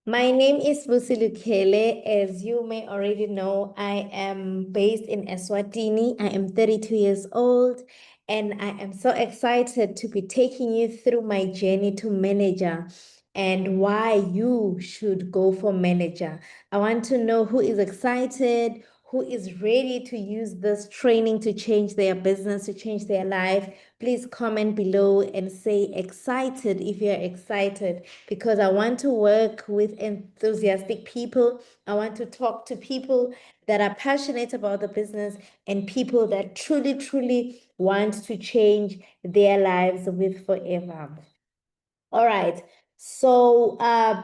My name is Lucy Lukele. As you may already know, I am based in Eswatini. I am 32 years old, and I am so excited to be taking you through my journey to manager and why you should go for manager. I want to know who is excited, who is ready to use this training to change their business, to change their life. Please comment below and say excited if you're excited, because I want to work with enthusiastic people. I want to talk to people that are passionate about the business and people that truly, truly want to change their lives with forever. All right. So,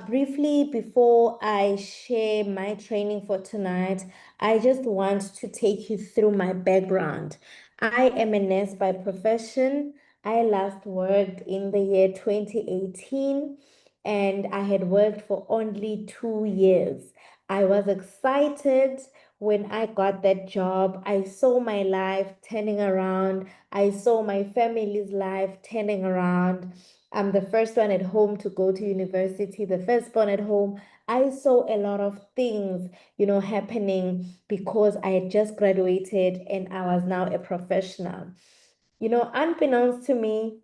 briefly, before I share my training for tonight, I just want to take you through my background. I am a nurse by profession. I last worked in the year 2018, and I had worked for only 2 years. I was excited when I got that job. I saw my life turning around. I saw my family's life turning around. I'm the first one at home to go to university, the firstborn at home. I saw a lot of things, happening because I had just graduated and I was now a professional. Unbeknownst to me,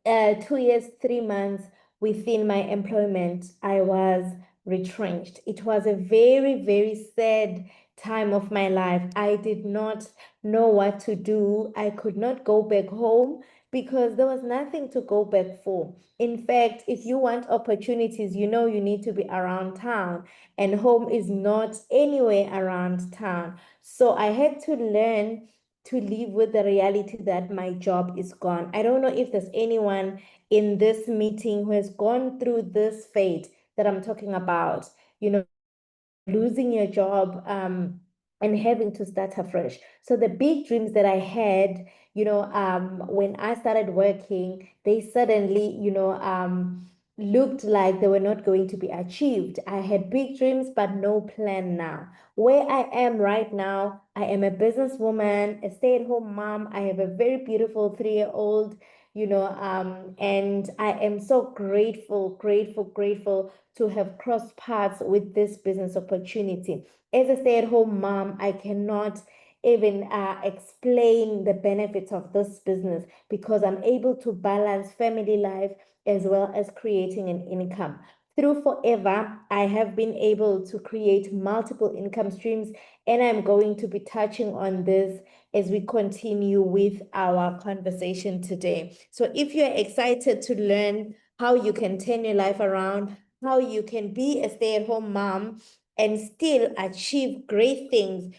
2 years, 3 months within my employment, I was retrenched. It was a very, very sad time of my life. I did not know what to do. I could not go back home because there was nothing to go back for. In fact, if you want opportunities, you need to be around town, and home is not anywhere around town. So I had to learn to live with the reality that my job is gone. I don't know if there's anyone in this meeting who has gone through this fate that I'm talking about, losing your job, and having to start afresh. So the big dreams that I had, when I started working, they suddenly, looked like they were not going to be achieved. I had big dreams, but no plan now. Where I am right now, I am a businesswoman, a stay-at-home mom. I have a very beautiful 3-year-old, and I am so grateful, grateful, grateful to have crossed paths with this business opportunity. As a stay-at-home mom, I cannot even explain the benefits of this business because I'm able to balance family life as well as creating an income. Through Forever, I have been able to create multiple income streams, and I'm going to be touching on this as we continue with our conversation today. So, if you're excited to learn how you can turn your life around, how you can be a stay-at-home mom and still achieve great things,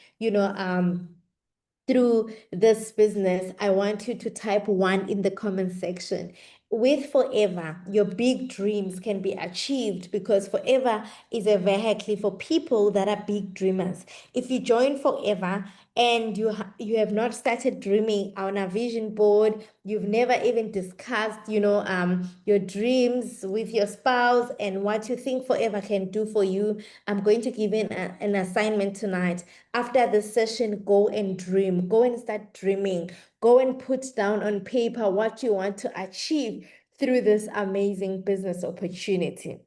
through this business, I want you to type one in the comment section. With Forever, your big dreams can be achieved because Forever is a vehicle for people that are big dreamers. If you join Forever and you have not started dreaming on a vision board, you've never even discussed, your dreams with your spouse and what you think Forever can do for you, I'm going to give you an assignment tonight. After the session, go and dream. Go and start dreaming. Go and put down on paper what you want to achieve through this amazing business opportunity.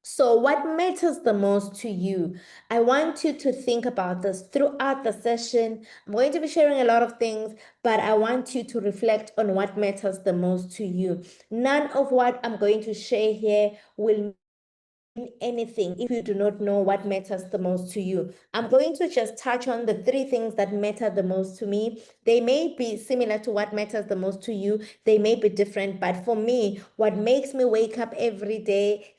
So, what matters the most to you? I want you to think about this throughout the session. I'm going to be sharing a lot of things, but I want you to reflect on what matters the most to you. None of what I'm going to share here will anything if you do not know what matters the most to you. I'm going to just touch on the 3 things that matter the most to me. They may be similar to what matters the most to you, they may be different, but for me, what makes me wake up every day,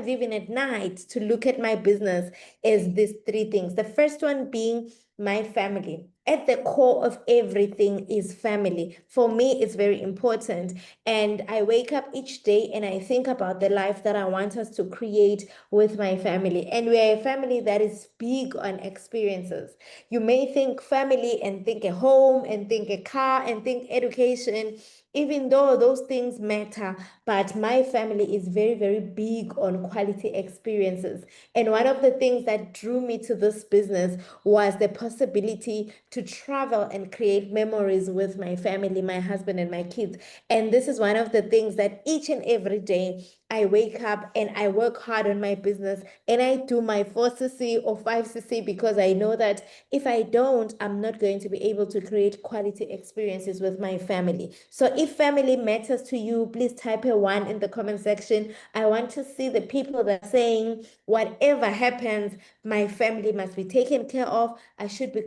even at night, to look at my business is these 3 things. The first one being my family. At the core of everything is family. For me, it's very important. And I wake up each day and I think about the life that I want us to create with my family. And we're a family that is big on experiences. You may think family and think a home and think a car and think education, even though those things matter, but my family is very, very big on quality experiences. And one of the things that drew me to this business was the possibility to travel and create memories with my family, my husband, and my kids. And this is one of the things that each and every day I wake up and I work hard on my business and I do my 4cc or 5cc because I know that if I don't, I'm not going to be able to create quality experiences with my family. So if family matters to you, please type a one in the comment section. I want to see the people that are saying, whatever happens, my family must be taken care of. I should be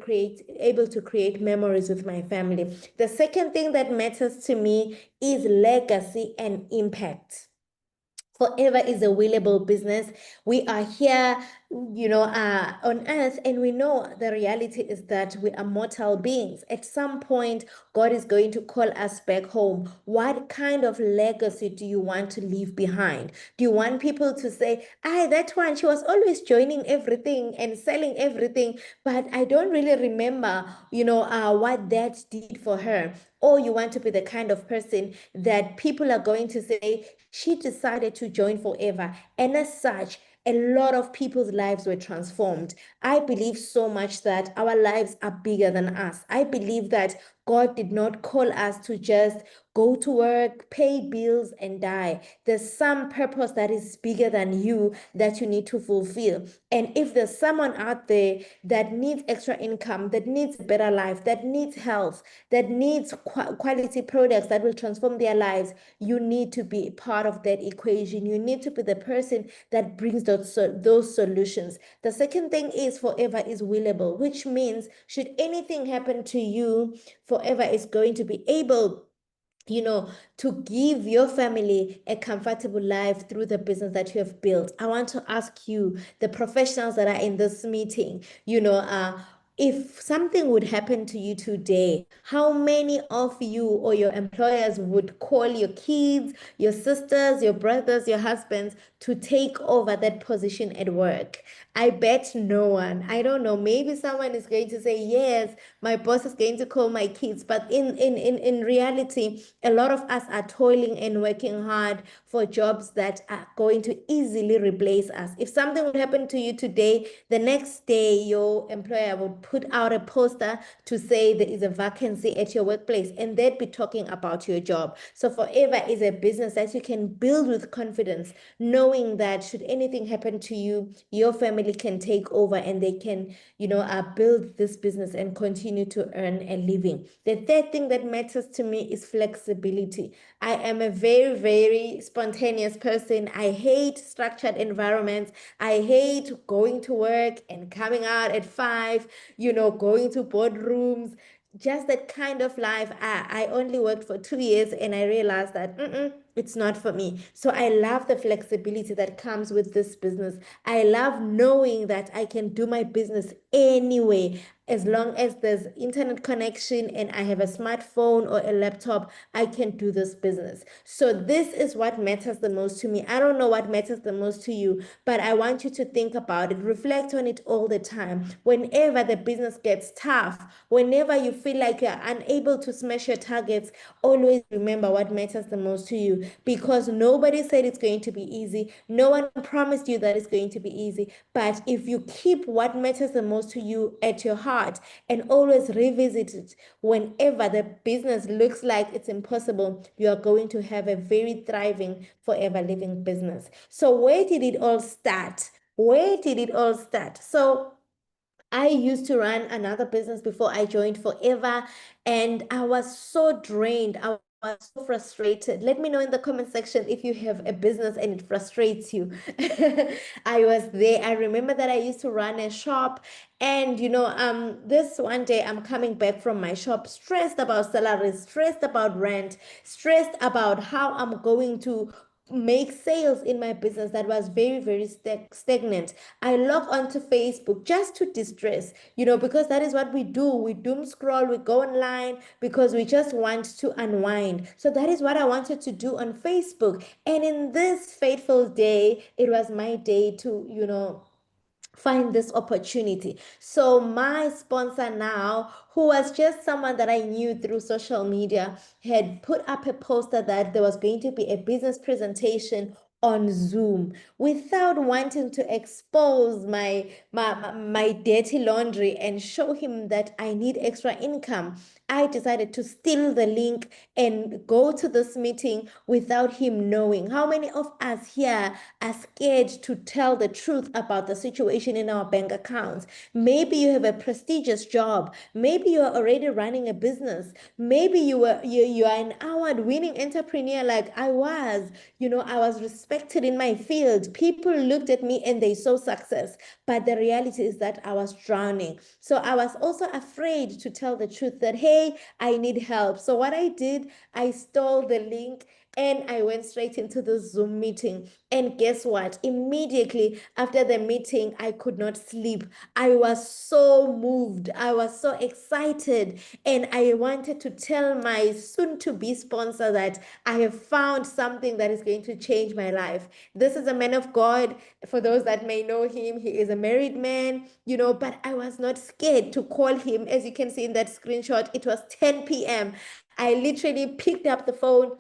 able to create memories with my family. The second thing that matters to me is legacy and impact. Forever is a willable business. We are here, on earth, and we know the reality is that we are mortal beings. At some point, God is going to call us back home. What kind of legacy do you want to leave behind? Do you want people to say, "Ah, that one, she was always joining everything and selling everything, but I don't really remember, what that did for her." Or you want to be the kind of person that people are going to say, she decided to join forever. And as such, a lot of people's lives were transformed. I believe so much that our lives are bigger than us. I believe that God did not call us to just go to work, pay bills, and die. There's some purpose that is bigger than you that you need to fulfill. And if there's someone out there that needs extra income, that needs a better life, that needs health, that needs quality products that will transform their lives, you need to be part of that equation. You need to be the person that brings those solutions. The second thing is forever is willable, which means should anything happen to you, forever is going to be able to give your family a comfortable life through the business that you have built. I want to ask you, the professionals that are in this meeting, if something would happen to you today, how many of you or your employers would call your kids, your sisters, your brothers, your husbands to take over that position at work? I bet no one. I don't know. Maybe someone is going to say, yes, my boss is going to call my kids. But in reality, a lot of us are toiling and working hard for jobs that are going to easily replace us. If something would happen to you today, the next day your employer would put out a poster to say there is a vacancy at your workplace, and they'd be talking about your job. So Forever is a business that you can build with confidence, knowing that should anything happen to you, your family can take over and they can, build this business and continue to earn a living. The third thing that matters to me is flexibility. I am a very, very spontaneous person. I hate structured environments. I hate going to work and coming out at 5, going to boardrooms, just that kind of life. I only worked for 2 years and I realized that it's not for me. So I love the flexibility that comes with this business. I love knowing that I can do my business anyway. As long as there's internet connection and I have a smartphone or a laptop, I can do this business. So this is what matters the most to me. I don't know what matters the most to you, but I want you to think about it, reflect on it all the time. Whenever the business gets tough, whenever you feel like you're unable to smash your targets, always remember what matters the most to you, because nobody said it's going to be easy. No one promised you that it's going to be easy. But if you keep what matters the most to you at your heart and always revisit it whenever the business looks like it's impossible, you are going to have a very thriving, forever living business. So where did it all start? Where did it all start? So I used to run another business before I joined Forever, and I was so drained. I was so frustrated. Let me know in the comment section if you have a business and it frustrates you. I was there. I remember that I used to run a shop, and this one day I'm coming back from my shop, stressed about salaries, stressed about rent, stressed about how I'm going to make sales in my business that was very, very stagnant. I log onto Facebook just to distress, because that is what we do. We doom scroll, we go online because we just want to unwind. So that is what I wanted to do on Facebook. And in this fateful day, it was my day to, find this opportunity. So my sponsor now, who was just someone that I knew through social media, had put up a poster that there was going to be a business presentation on Zoom. Without wanting to expose my dirty laundry and show him that I need extra income, I decided to steal the link and go to this meeting without him knowing. How many of us here are scared to tell the truth about the situation in our bank accounts? Maybe you have a prestigious job. Maybe you are already running a business. Maybe you are an award-winning entrepreneur like I was. I was respected in my field. People looked at me and they saw success. But the reality is that I was drowning. So I was also afraid to tell the truth that, hey, I need help. So what I did, I stole the link and I went straight into the Zoom meeting. And guess what? Immediately after the meeting, I could not sleep. I was so moved. I was so excited. And I wanted to tell my soon to be sponsor that I have found something that is going to change my life. This is a man of God. For those that may know him, he is a married man, but I was not scared to call him. As you can see in that screenshot, it was 10 p.m. I literally picked up the phone,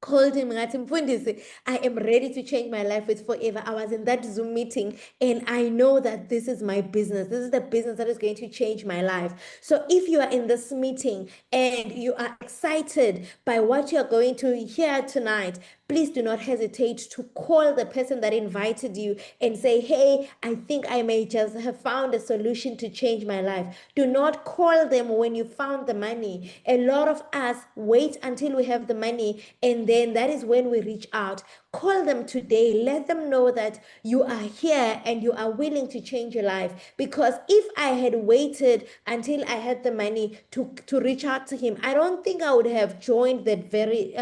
called him ngathi Mfundisi, I am ready to change my life with forever. I was in that Zoom meeting and I know that this is my business. This is the business that is going to change my life. So if you are in this meeting and you are excited by what you're going to hear tonight, please do not hesitate to call the person that invited you and say, hey, I think I may just have found a solution to change my life. Do not call them when you found the money. A lot of us wait until we have the money, and then that is when we reach out. Call them today. Let them know that you are here and you are willing to change your life. Because if I had waited until I had the money to reach out to him, I don't think I would have joined that very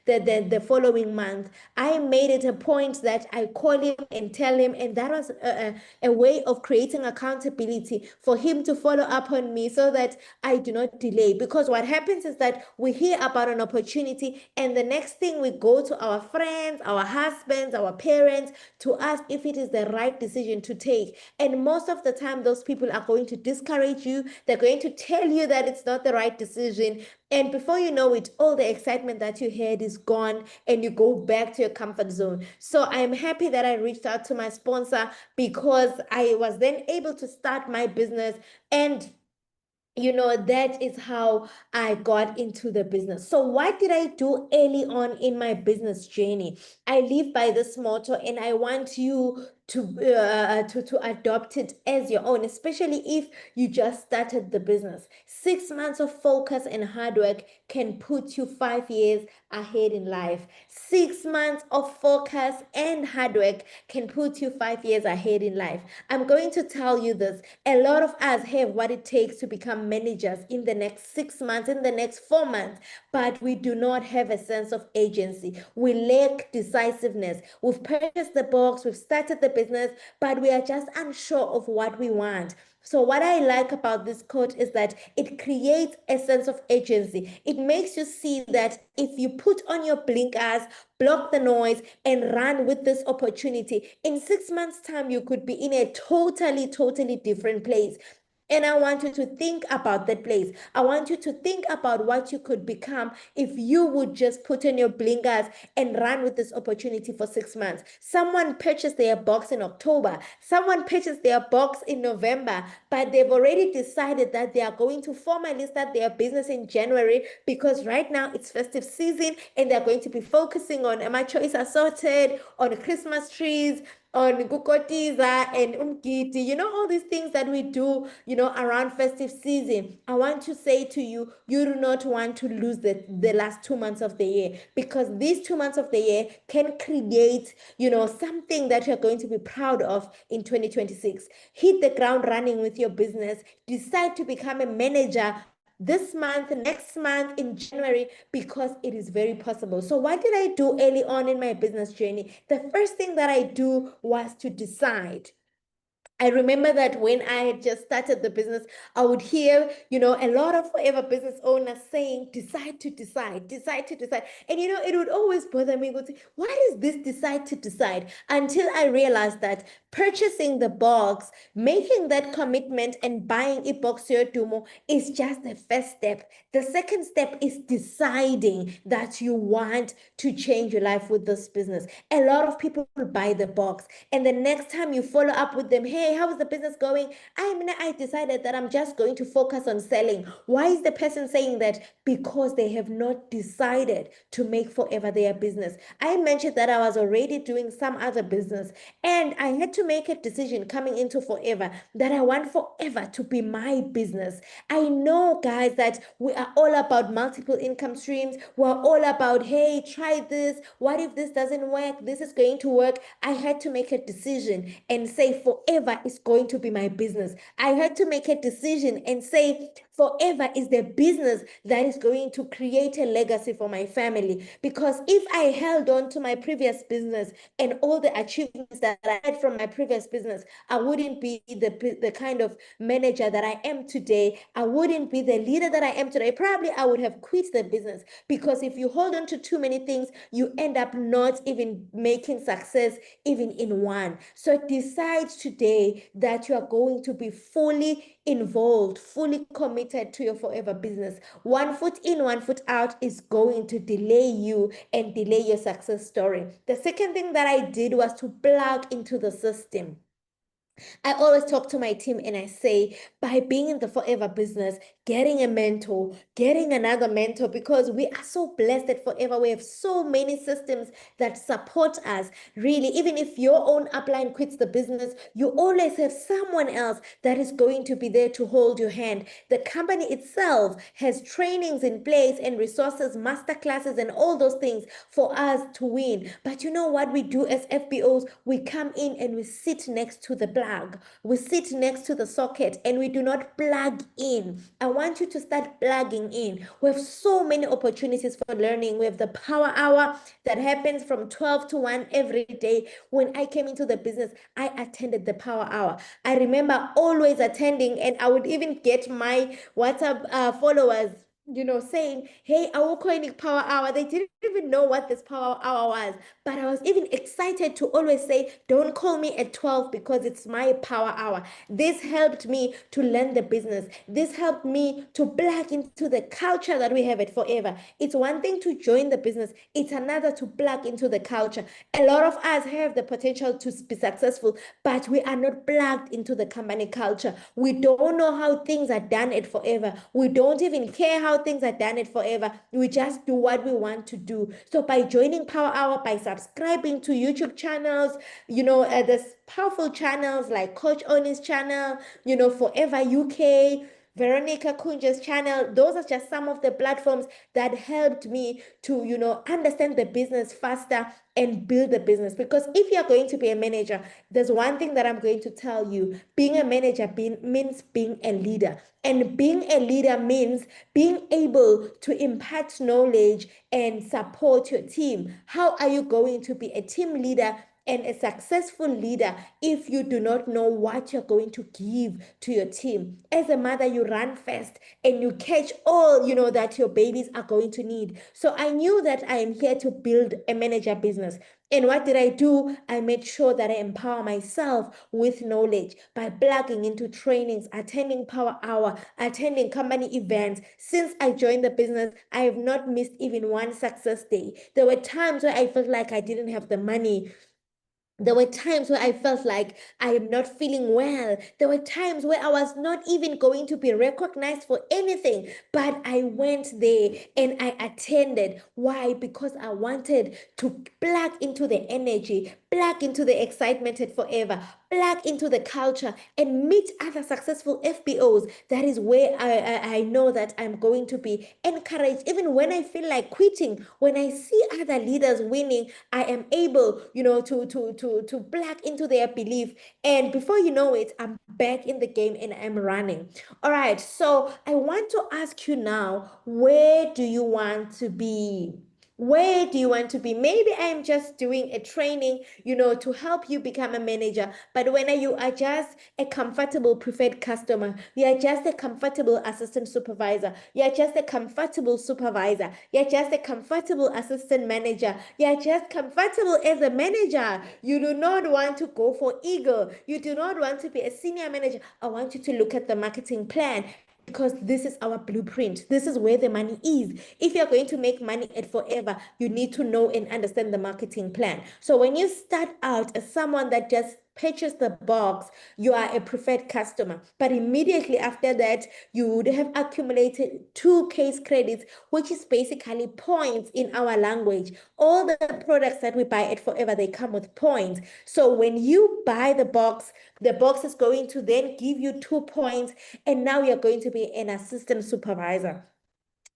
the following month. I made it a point that I call him and tell him, and that was a way of creating accountability for him to follow up on me so that I do not delay. Because what happens is that we hear about an opportunity, and the next thing we go to our friends, our husbands, our parents to ask if it is the right decision to take. And most of the time, those people are going to discourage you. They're going to tell you that it's not the right decision. And before you know it, all the excitement that you had is gone and you go back to your comfort zone. So I'm happy that I reached out to my sponsor because I was then able to start my business, and that is how I got into the business. So what did I do early on in my business journey? I live by this motto, and I want you to adopt it as your own, especially if you just started the business. 6 months of focus and hard work can put you 5 years ahead in life. 6 months of focus and hard work can put you 5 years ahead in life. I'm going to tell you this. A lot of us have what it takes to become managers in the next 6 months, in the next 4 months, but we do not have a sense of agency. We lack decisiveness. We've purchased the box, we've started the business, but we are just unsure of what we want. So what I like about this quote is that it creates a sense of agency. It makes you see that if you put on your blinkers, block the noise, and run with this opportunity, in 6 months' time, you could be in a totally different place. And I want you to think about that place. I want you to think about what you could become if you would just put in your blinkers and run with this opportunity for 6 months. Someone purchased their box in October. Someone purchased their box in November, but they've already decided that they are going to formally start their business in January because right now it's festive season and they're going to be focusing on my choice assorted, on Christmas trees, on kukotiza and umgiti, all these things that we do, around festive season. I want to say to you, you do not want to lose the last 2 months of the year, because these 2 months of the year can create, something that you're going to be proud of in 2026. Hit the ground running with your business. Decide to become a manager this month, next month, in January, because it is very possible. So what did I do early on in my business journey? The first thing that I do was to decide. I remember that when I had just started the business, I would hear, a lot of forever business owners saying, decide to decide, decide to decide. And, it would always bother me. Go, what is this decide to decide? Until I realized that Purchasing the box, making that commitment and buying Epoxy Dumo is just the first step. The second step is deciding that you want to change your life with this business. A lot of people buy the box, and the next time you follow up with them, hey, how is the business going? I decided that I'm just going to focus on selling. Why is the person saying that? Because they have not decided to make forever their business. I mentioned that I was already doing some other business, and I had to make a decision coming into forever that I want forever to be my business. I know, guys, that we are all about multiple income streams. We're all about, hey, try this. What if this doesn't work? This is going to work. I had to make a decision and say forever is going to be my business. I had to make a decision and say forever is the business that is going to create a legacy for my family. Because if I held on to my previous business and all the achievements that I had from my previous business, I wouldn't be the kind of manager that I am today. I wouldn't be the leader that I am today. Probably I would have quit the business, because if you hold on to too many things, you end up not even making success even in one. So decide today that you are going to be fully involved, fully committed to your forever business. One foot in, one foot out is going to delay you and delay your success story. The second thing that I did was to plug into the system. I always talk to my team and I say, by being in the forever business, getting a mentor, getting another mentor, because we are so blessed at Forever. We have so many systems that support us. Really, even if your own upline quits the business, you always have someone else that is going to be there to hold your hand. The company itself has trainings in place and resources, master classes, and all those things for us to win. But you know what we do as FBOs? We come in and we sit next to the plug. We sit next to the socket and we do not plug in. I want you to start plugging in. We have so many opportunities for learning. We have the power hour that happens from 12 to 1 every day. When I came into the business, I attended the power hour. I remember always attending, and I would even get my WhatsApp followers, saying, hey, our coining power hour. They didn't even know what this power hour was, but I was even excited to always say, don't call me at 12 because it's my power hour. This helped me to learn the business. This helped me to plug into the culture that we have at Forever. It's one thing to join the business, it's another to plug into the culture. A lot of us have the potential to be successful, but we are not plugged into the company culture. We don't know how things are done at Forever. We don't even care how things are done at Forever. We just do what we want to do. So by joining Power Hour, by subscribing to YouTube channels, there's powerful channels like Coach Oni's channel, Forever UK, Veronica Kunja's channel. Those are just some of the platforms that helped me to, understand the business faster and build the business. Because if you're going to be a manager, there's one thing that I'm going to tell you. Being a manager means being a leader. And being a leader means being able to impart knowledge and support your team. How are you going to be a team leader and a successful leader if you do not know what you're going to give to your team? As a mother, you run fast and you catch all that your babies are going to need. So I knew that I am here to build a manager business. And what did I do? I made sure that I empower myself with knowledge by plugging into trainings, attending Power Hour, attending company events. Since I joined the business, I have not missed even one success day. There were times where I felt like I didn't have the money. There were times where I felt like I am not feeling well. There were times where I was not even going to be recognized for anything, but I went there and I attended. Why? Because I wanted to plug into the energy, plug into the excitement at Forever, plug into the culture, and meet other successful FBOs. That is where I know that I'm going to be encouraged. Even when I feel like quitting, when I see other leaders winning, I am able, to plug into their belief. And before you know it, I'm back in the game and I'm running. All right. So I want to ask you now, where do you want to be? Where do you want to be? Maybe I'm just doing a training, to help you become a manager. But when you are just a comfortable preferred customer, you are just a comfortable assistant supervisor, you are just a comfortable supervisor, you're just a comfortable assistant manager, you're just comfortable as a manager. You do not want to go for ego. You do not want to be a senior manager. I want you to look at the marketing plan, because this is our blueprint. This is where the money is. If you're going to make money at forever, you need to know and understand the marketing plan. So when you start out as someone that just purchase the box, you are a preferred customer. But immediately after that, you would have accumulated 2 case credits, which is basically points in our language. All the products that we buy at Forever, they come with points. So when you buy the box is going to then give you 2 points, and now you're going to be an assistant supervisor.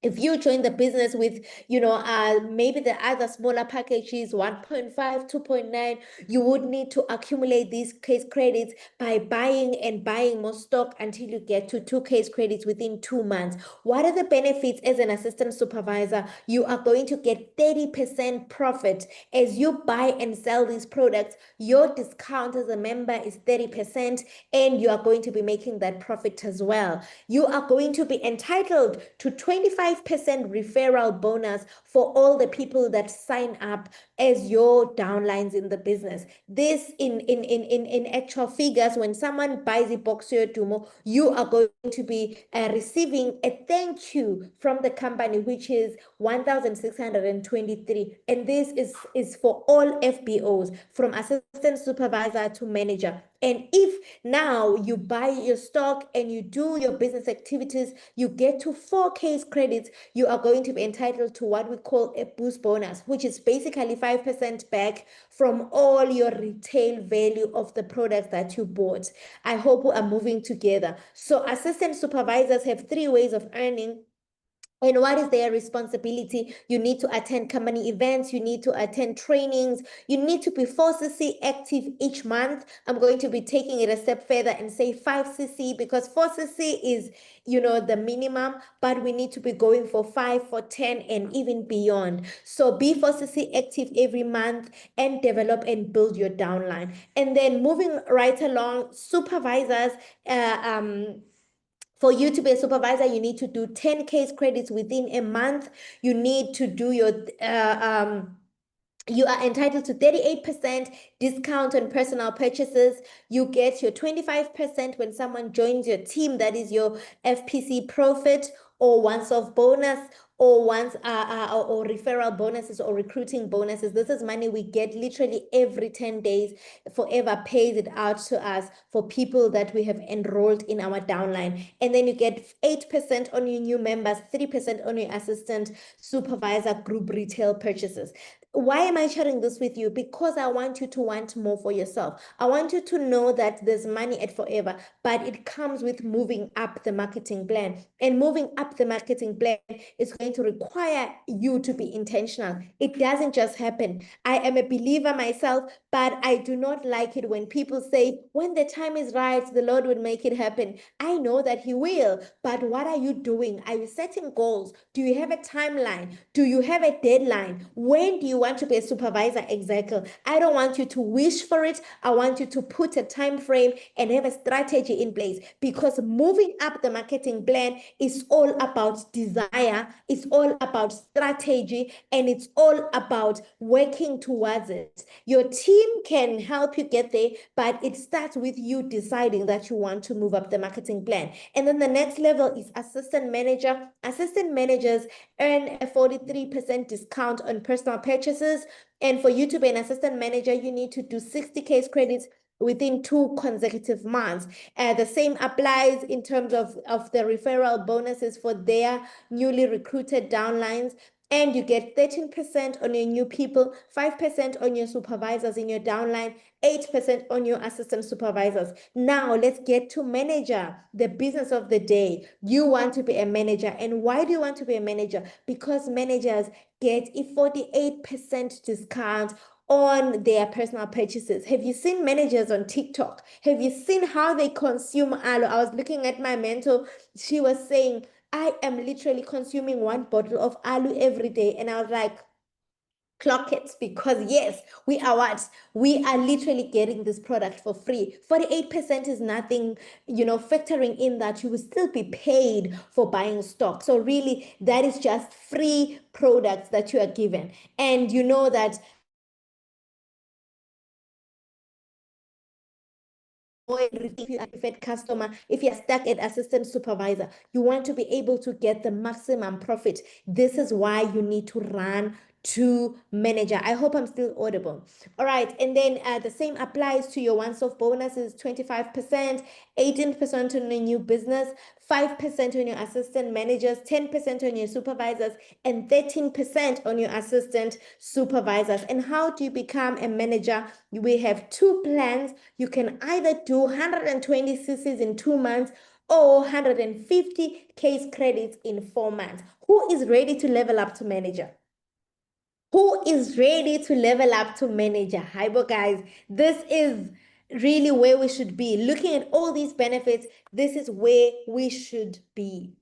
If you join the business with, maybe the other smaller packages, 1.5, 2.9, you would need to accumulate these case credits by buying and buying more stock until you get to 2 case credits within 2 months. What are the benefits as an assistant supervisor? You are going to get 30% profit as you buy and sell these products. Your discount as a member is 30%, and you are going to be making that profit as well. You are going to be entitled to 25% referral bonus for all the people that sign up as your downlines in the business. This in actual figures, when someone buys a Boxio Dumo, you are going to be receiving a thank you from the company, which is 1,623. And this is for all FBOs, from assistant supervisor to manager. And if now you buy your stock and you do your business activities, you get to 4 case credits, you are going to be entitled to what we call a boost bonus, which is basically 5% back from all your retail value of the products that you bought. I hope we are moving together. So assistant supervisors have 3 ways of earning. And what is their responsibility? You need to attend company events, you need to attend trainings, you need to be 4cc active each month. I'm going to be taking it a step further and say 5cc, because 4cc is, the minimum, but we need to be going for 5, for 10, and even beyond. So be 4cc active every month and develop and build your downline. And then moving right along, supervisors, for you to be a supervisor, you need to do 10 case credits within a month. You need to do your you are entitled to 38% discount on personal purchases. You get your 25% when someone joins your team, that is your FPC profit, or once-off bonus, or or referral bonuses, or recruiting bonuses. This is money we get literally every 10 days. Forever pays it out to us for people that we have enrolled in our downline. And then you get 8% on your new members, 3% on your assistant supervisor group retail purchases. Why am I sharing this with you? Because I want you to want more for yourself. I want you to know that there's money at Forever, but it comes with moving up the marketing plan. And moving up the marketing plan is going to require you to be intentional. It doesn't just happen. I am a believer myself, but I do not like it when people say, when the time is right, the Lord will make it happen. I know that He will, but what are you doing? Are you setting goals? Do you have a timeline? Do you have a deadline? When do you want to be a supervisor exactly? I don't want you to wish for it. I want you to put a time frame and have a strategy in place, because moving up the marketing plan is all about desire, it's all about strategy, and it's all about working towards it. Your team can help you get there, but it starts with you deciding that you want to move up the marketing plan. And then the next level is assistant manager. Assistant managers earn a 43% discount on personal purchases. And for you to be an assistant manager, you need to do 60 case credits within 2 consecutive months. The same applies in terms of the referral bonuses for their newly recruited downlines. And you get 13% on your new people, 5% on your supervisors in your downline, 8% on your assistant supervisors. Now let's get to manager, the business of the day. You want to be a manager. And why do you want to be a manager? Because managers get a 48% discount on their personal purchases. Have you seen managers on TikTok? Have you seen how they consume aloe? I was looking at my mentor. She was saying, I am literally consuming 1 bottle of aloe every day. And I was like, Clock it, because yes, we are what? We are literally getting this product for free. 48% is nothing, factoring in that you will still be paid for buying stock. So really, that is just free products that you are given. And you know that if you are a preferred customer, if you're stuck at assistant supervisor, you want to be able to get the maximum profit. This is why you need to run to manager. I hope I'm still audible. All right. And then the same applies to your once-off bonuses, 25%, 18% on a new business, 5% on your assistant managers, 10% on your supervisors, and 13% on your assistant supervisors. And how do you become a manager? We have two plans. You can either do 120 cc's in 2 months or 150 case credits in 4 months. Who is ready to level up to manager? Who is ready to level up to manager? Hypo guys, this is really where we should be. Looking at all these benefits, this is where we should be.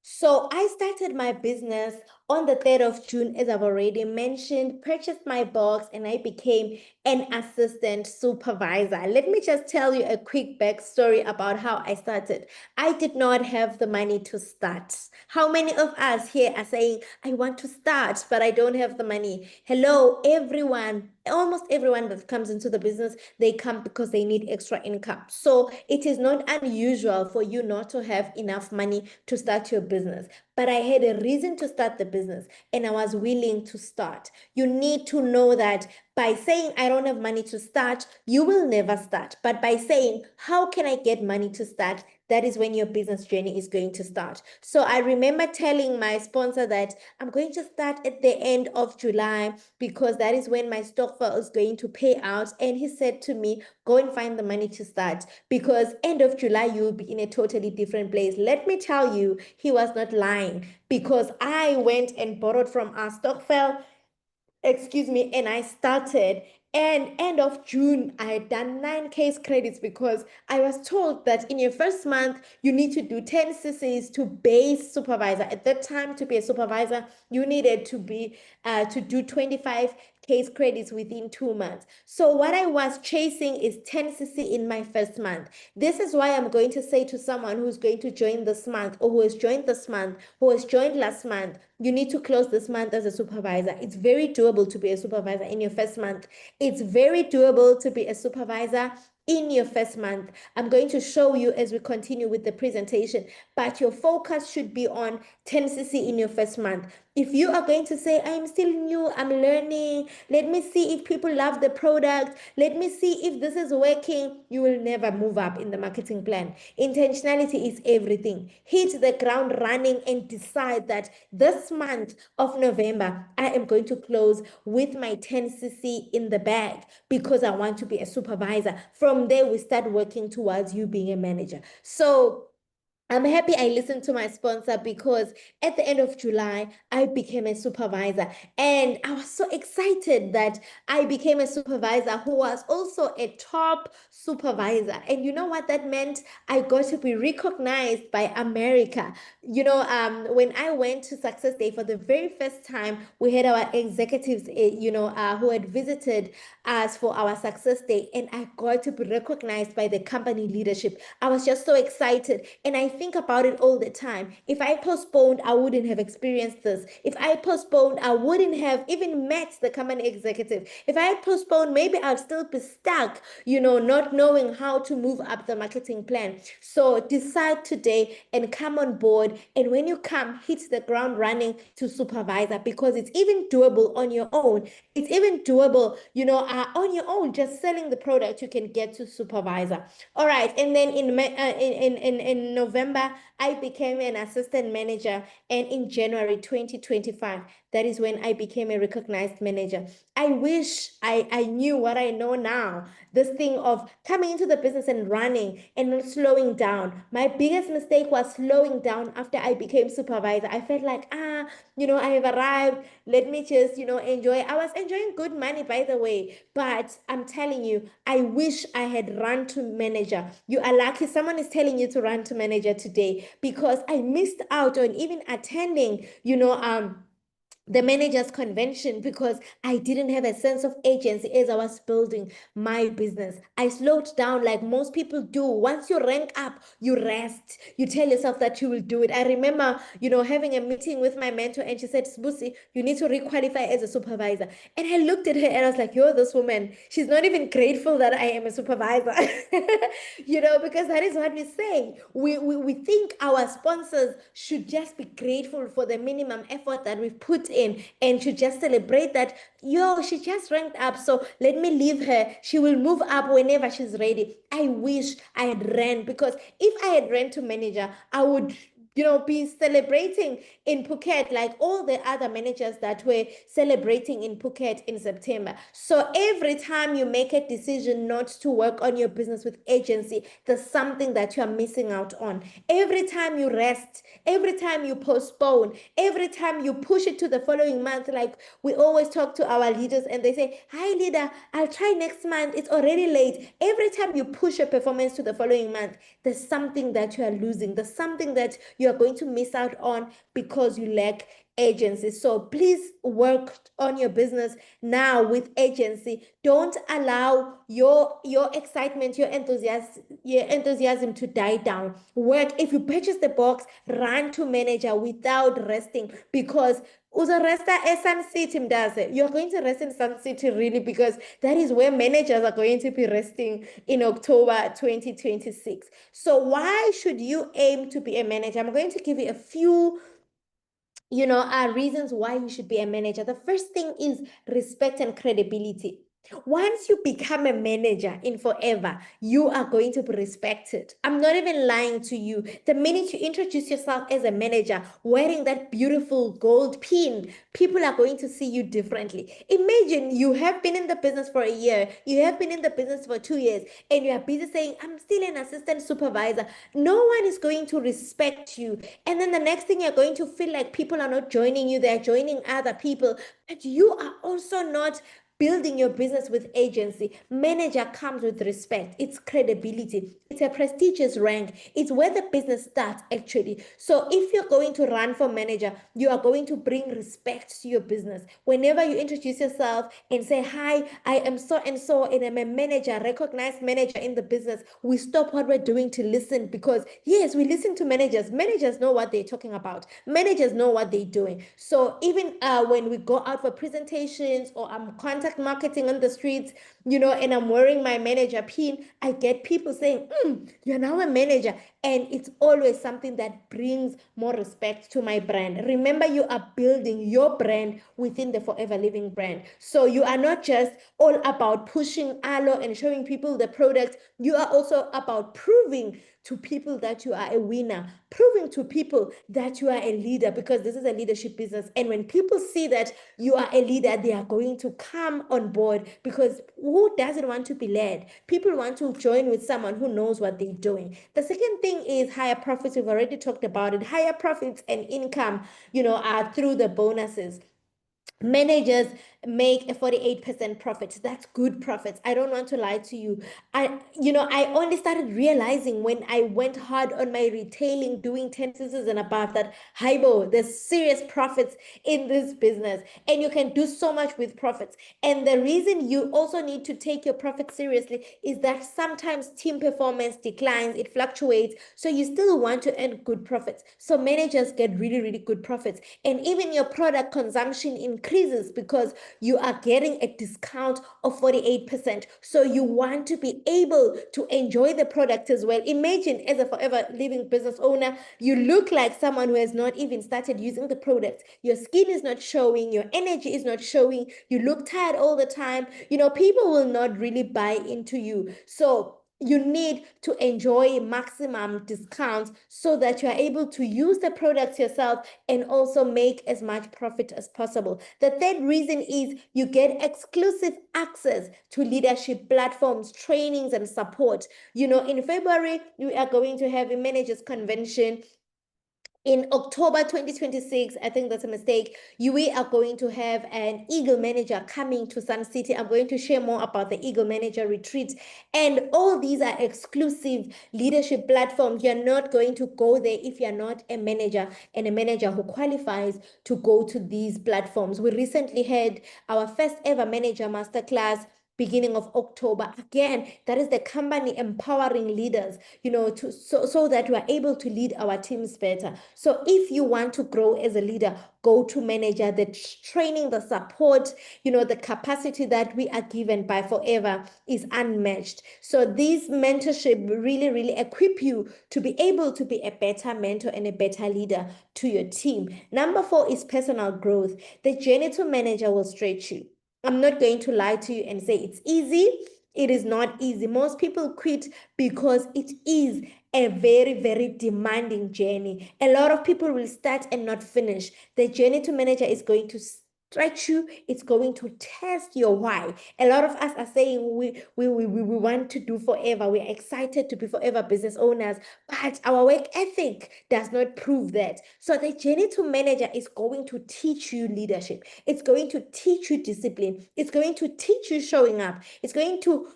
So I started my business on the 3rd of June, as I've already mentioned, purchased my box, and I became an assistant supervisor. Let me just tell you a quick backstory about how I started. I did not have the money to start. How many of us here are saying, I want to start, but I don't have the money? Hello, everyone. Almost everyone that comes into the business, they come because they need extra income. So it is not unusual for you not to have enough money to start your business. But I had a reason to start the business and I was willing to start. You need to know that by saying, I don't have money to start, you will never start. But by saying, how can I get money to start? That is when your business journey is going to start. So I remember telling my sponsor that I'm going to start at the end of July because that is when my stock is going to pay out. And he said to me, go and find the money to start because end of July, you will be in a totally different place. Let me tell you, he was not lying because I went and borrowed from our stock excuse me, and I started. And end of June, I had done 9 case credits because I was told that in your first month, you need to do 10 cc's to base supervisor. At that time, to be a supervisor, you needed to do 25 case credits within 2 months. So what I was chasing is 10 cc in my first month. This is why I'm going to say to someone who's going to join this month or who has joined this month, who has joined last month, you need to close this month as a supervisor. It's very doable to be a supervisor in your first month. It's very doable to be a supervisor in your first month. I'm going to show you as we continue with the presentation, but your focus should be on 10 cc in your first month. If you are going to say, I'm still new, I'm learning, let me see if people love the product, let me see if this is working, you will never move up in the marketing plan. Intentionality is everything. Hit the ground running and decide that this month of November, I am going to close with my 10 cc in the bag because I want to be a supervisor. From there, we start working towards you being a manager. So I'm happy I listened to my sponsor because at the end of July, I became a supervisor. And I was so excited that I became a supervisor who was also a top supervisor. And you know what that meant? I got to be recognized by America. When I went to Success Day for the very first time, we had our executives, who had visited us for our Success Day. And I got to be recognized by the company leadership. I was just so excited. And I think about it all the time. If I postponed, I wouldn't have experienced this. If I postponed, I wouldn't have even met the company executive. If I had postponed, maybe I'd still be stuck, not knowing how to move up the marketing plan. So decide today and come on board. And when you come, hit the ground running to supervisor because it's even doable on your own. It's even doable, on your own, just selling the product, you can get to supervisor. All right. And then in November, I became an assistant manager. And in January 2025, that is when I became a recognized manager. I wish I knew what I know now. This thing of coming into the business and running and not slowing down. My biggest mistake was slowing down after I became supervisor. I felt like, I have arrived. Let me just, enjoy. I was enjoying good money, by the way. But I'm telling you, I wish I had run to manager. You are lucky someone is telling you to run to manager today because I missed out on even attending, the managers convention because I didn't have a sense of agency as I was building my business. I slowed down like most people do. Once you rank up, you rest. You tell yourself that you will do it. I remember, having a meeting with my mentor and she said, Sbusi, you need to requalify as a supervisor. And I looked at her and I was like, you're this woman. She's not even grateful that I am a supervisor. Because that is what we say. We think our sponsors should just be grateful for the minimum effort that we've put in and should just celebrate that, yo, she just ranked up. So let me leave her. She will move up whenever she's ready. I wish I had ran, because if I had ran to manager, I would be celebrating in Phuket like all the other managers that were celebrating in Phuket in September. So every time you make a decision not to work on your business with agency, there's something that you are missing out on. Every time you rest, every time you postpone, every time you push it to the following month, like we always talk to our leaders and they say, hi leader, I'll try next month. It's already late. Every time you push your performance to the following month, there's something that you are losing. There's something that you are going to miss out on because you lack agency. So please work on your business now with agency. Don't allow your excitement, your enthusiasm to die down. Work. If you purchase the box, run to manager without resting, because uzoresta Sun City mdaze. You're going to rest in Sun City really, because that is where managers are going to be resting in October 2026. So why should you aim to be a manager? I'm going to give you a few reasons why you should be a manager. The first thing is respect and credibility. Once you become a manager in forever, you are going to be respected. I'm not even lying to you. The minute you introduce yourself as a manager wearing that beautiful gold pin, people are going to see you differently. Imagine you have been in the business for a year, you have been in the business for 2 years, and you are busy saying, I'm still an assistant supervisor. No one is going to respect you. And then the next thing, you're going to feel like people are not joining you, they're joining other people. But you are also not building your business with agency. Manager comes with respect. It's credibility. It's a prestigious rank. It's where the business starts, actually. So if you're going to run for manager, you are going to bring respect to your business. Whenever you introduce yourself and say, hi, I am so and so, and I'm a manager, recognized manager in the business, we stop what we're doing to listen, because yes, we listen to managers. Managers know what they're talking about. Managers know what they're doing. So even when we go out for presentations, or I'm contact marketing on the streets, and I'm wearing my manager pin, I get people saying, you're now a manager. And it's always something that brings more respect to my brand. Remember, you are building your brand within the Forever Living brand. So you are not just all about pushing aloe and showing people the product. You are also about proving to people that you are a winner, proving to people that you are a leader, because this is a leadership business. And when people see that you are a leader, they are going to come on board, because who doesn't want to be led? People want to join with someone who knows what they're doing. The second thing is higher profits. We've already talked about it. Higher profits and income, are through the bonuses. Managers make a 48% profit. That's good profits. I don't want to lie to you. I only started realizing when I went hard on my retailing, doing 10 sisters and above, that Haibo, there's serious profits in this business, and you can do so much with profits. And the reason you also need to take your profit seriously is that sometimes team performance declines, it fluctuates, so you still want to earn good profits. So managers get really, really good profits, and even your product consumption increases because you are getting a discount of 48%. So you want to be able to enjoy the product as well. Imagine, as a Forever Living business owner, you look like someone who has not even started using the product. Your skin is not showing, your energy is not showing, you look tired all the time. People will not really buy into you. So you need to enjoy maximum discounts so that you are able to use the products yourself and also make as much profit as possible. The third reason is you get exclusive access to leadership platforms, trainings, and support. In February, we are going to have a managers convention In October 2026, I think that's a mistake. We are going to have an Eagle Manager coming to Sun City. I'm going to share more about the Eagle Manager retreat. And all these are exclusive leadership platforms. You're not going to go there if you're not a manager and a manager who qualifies to go to these platforms. We recently had our first ever manager masterclass beginning of October. Again, that is the company empowering leaders, so that we are able to lead our teams better. So if you want to grow as a leader, go to manager. The training, the support, the capacity that we are given by Forever is unmatched. So these mentorship really, really equip you to be able to be a better mentor and a better leader to your team. Number 4 is personal growth. The journey to manager will stretch you. I'm not going to lie to you and say it's easy. It is not easy. Most people quit because it is a very, very demanding journey. A lot of people will start and not finish. The journey to manager is going to stretch you. It's going to test your why. A lot of us are saying we want to do forever. We're excited to be forever business owners, but our work ethic does not prove that. So the journey to manager is going to teach you leadership. It's going to teach you discipline. It's going to teach you showing up. It's going to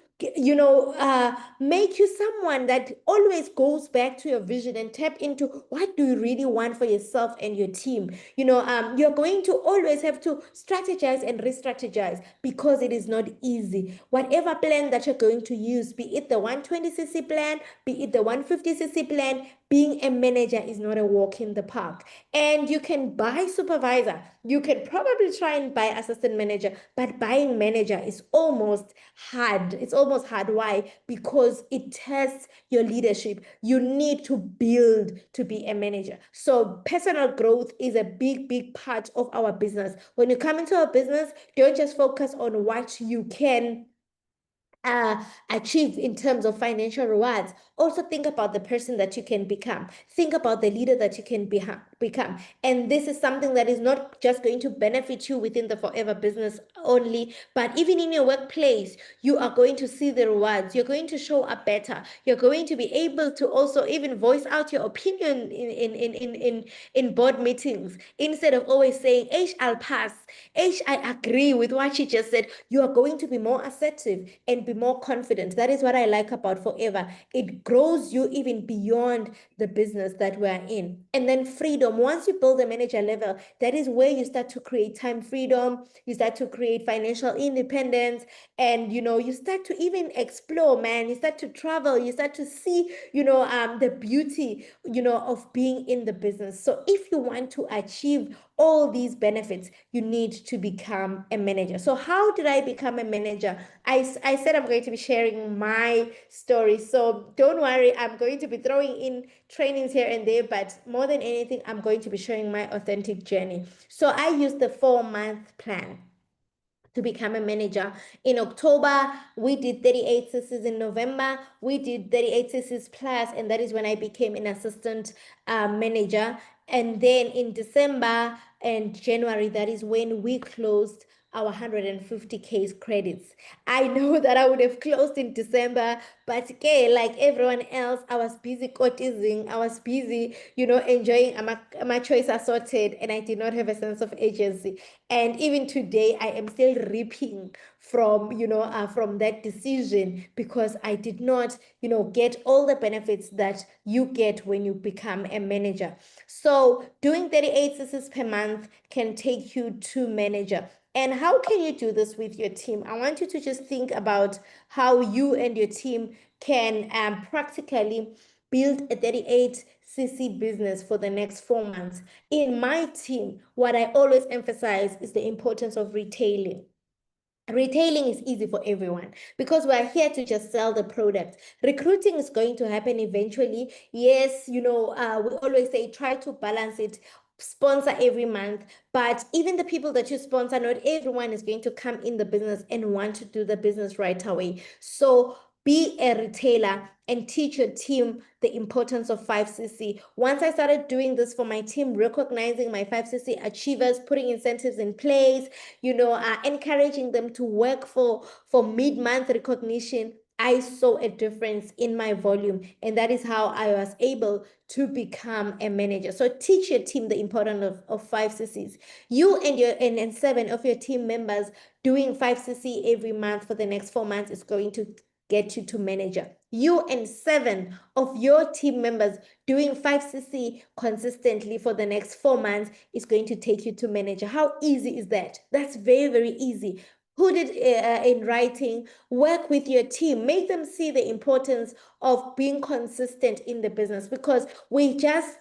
make you someone that always goes back to your vision and tap into what do you really want for yourself and your team. You're going to always have to strategize and re-strategize because it is not easy. Whatever plan that you're going to use, be it the 120cc plan, be it the 150cc plan, being a manager is not a walk in the park. And you can buy supervisor, you can probably try and buy assistant manager, but buying manager is almost hard. It's almost hard. Why? Because it tests your leadership. You need to build to be a manager. So personal growth is a big, big part of our business. When you come into a business, don't just focus on what you can achieve in terms of financial rewards. Also think about the person that you can become. Think about the leader that you can become. And this is something that is not just going to benefit you within the Forever business only, but even in your workplace, you are going to see the rewards. You're going to show up better. You're going to be able to also even voice out your opinion in board meetings instead of always saying, H, I'll pass. H, I agree with what she just said. You are going to be more assertive and be more confident. That is what I like about Forever. It grows you even beyond the business that we're in. And then freedom. Once you build a manager level, that is where you start to create time freedom. You start to create financial independence. And, you start to even explore, man. You start to travel. You start to see, the beauty, of being in the business. So if you want to achieve all these benefits, you need to become a manager. So how did I become a manager? I said I'm going to be sharing my story. So don't worry, I'm going to be throwing in trainings here and there, but more than anything, I'm going to be showing my authentic journey. So I used the 4-month plan to become a manager. In October, we did 38 cc's. In November, we did 38 cc's plus, and that is when I became an assistant manager. And then in December and January, that is when we closed our 150K credits. I know that I would have closed in December, but okay, like everyone else, I was busy courtising. I was busy, enjoying my choice assorted, and I did not have a sense of agency. And even today, I am still reaping from that decision because I did not, get all the benefits that you get when you become a manager. So doing 38 cc's per month can take you to manager. And how can you do this with your team? I want you to just think about how you and your team can practically build a 38cc business for the next 4 months. In my team, what I always emphasize is the importance of retailing. Retailing is easy for everyone because we're here to just sell the product. Recruiting is going to happen eventually. Yes, we always say try to balance it, sponsor every month, but even the people that you sponsor, not everyone is going to come in the business and want to do the business right away. So be a retailer and teach your team the importance of 5cc. Once I started doing this for my team, recognizing my 5cc achievers, putting incentives in place, encouraging them to work for mid-month recognition, I saw a difference in my volume, and that is how I was able to become a manager. So teach your team the importance of 5 CCs. You and and seven of your team members doing 5 CC every month for the next 4 months is going to get you to manager. You and seven of your team members doing 5 CC consistently for the next 4 months is going to take you to manager. How easy is that? That's very, very easy. Put it in writing, work with your team, make them see the importance of being consistent in the business, because we just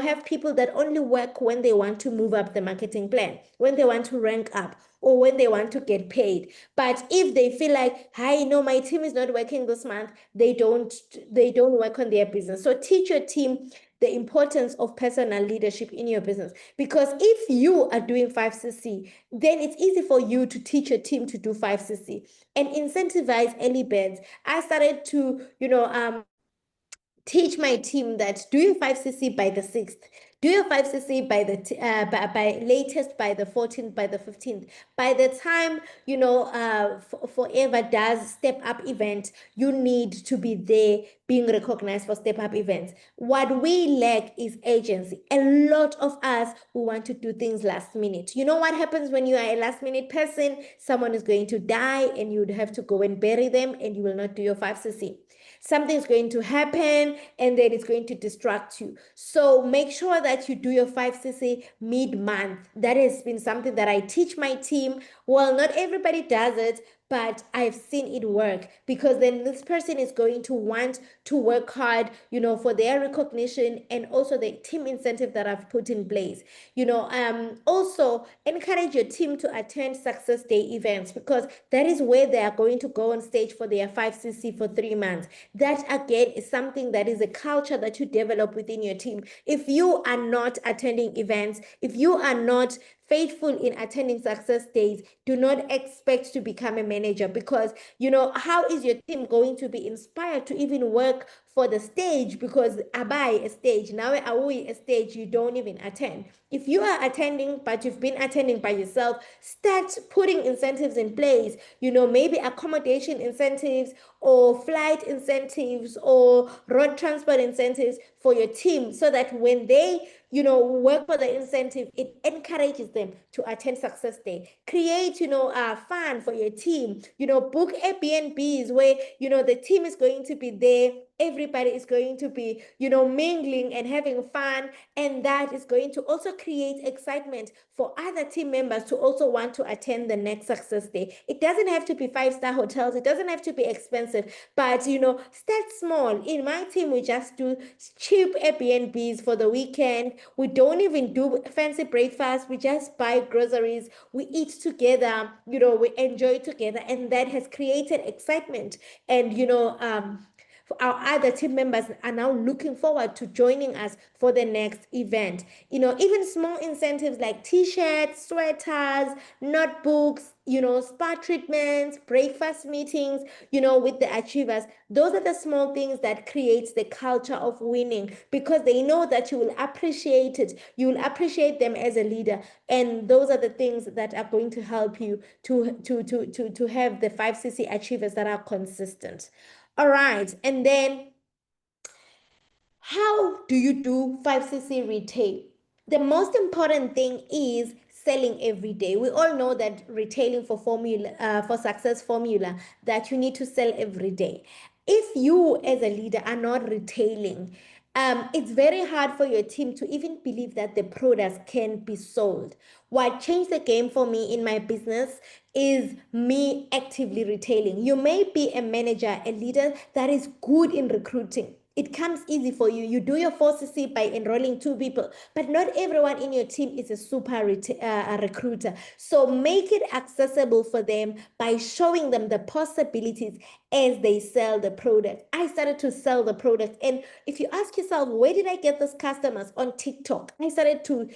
have people that only work when they want to move up the marketing plan, when they want to rank up, or when they want to get paid. But if they feel like, hey, no, my team is not working this month, they don't work on their business. So teach your team the importance of personal leadership in your business, because if you are doing 5 CC, then it's easy for you to teach your team to do 5 CC and incentivize early birds. I started to teach my team that do your 5 CC by the 6th, do your 5 CC by the by latest by the 14th, by the 15th. By the time forever does step up event, you need to be there being recognized for step up events. What we lack is agency. A lot of us who want to do things last minute. You know what happens when you are a last minute person? Someone is going to die and you'd have to go and bury them, and you will not do your 5 CC. Something's going to happen and then it's going to distract you. So make sure that you do your 5 CC mid-month. That has been something that I teach my team. Well, not everybody does it, but I've seen it work, because then this person is going to want to work hard, for their recognition and also the team incentive that I've put in place. Also encourage your team to attend success day events, because that is where they are going to go on stage for their 5 CC for 3 months. That again is something that is a culture that you develop within your team. If you are not attending events, if you are not faithful in attending success days, do not expect to become a manager, because how is your team going to be inspired to even work for the stage? Because abai a stage now, aui a stage you don't even attend. If you are attending but you've been attending by yourself, start putting incentives in place, maybe accommodation incentives or flight incentives or road transport incentives for your team, so that when they work for the incentive, it encourages them to attend success day. Create fun for your team. Book Airbnbs where the team is going to be there, everybody is going to be mingling and having fun, and that is going to also create excitement for other team members to also want to attend the next success day. It doesn't have to be 5-star hotels, it doesn't have to be expensive, but start small. In my team, we just do cheap Airbnbs for the weekend. We don't even do fancy breakfast, we just buy groceries, we eat together, we enjoy together, and that has created excitement. And our other team members are now looking forward to joining us for the next event. Even small incentives like t-shirts, sweaters, notebooks, spa treatments, breakfast meetings, with the achievers. Those are the small things that creates the culture of winning, because they know that you will appreciate it. You will appreciate them as a leader. And those are the things that are going to help you to have the 5 CC achievers that are consistent. All right. And then how do you do 5 CC retail? The most important thing is selling every day. We all know that retailing for success formula, that you need to sell every day. If you as a leader are not retailing, it's very hard for your team to even believe that the products can be sold. What changed the game for me in my business is me actively retailing. You may be a manager, a leader that is good in recruiting. It comes easy for you. You do your 4 CC by enrolling 2 people, but not everyone in your team is a super recruiter. So make it accessible for them by showing them the possibilities as they sell the product. I started to sell the product. And if you ask yourself, where did I get those customers? On TikTok. I started to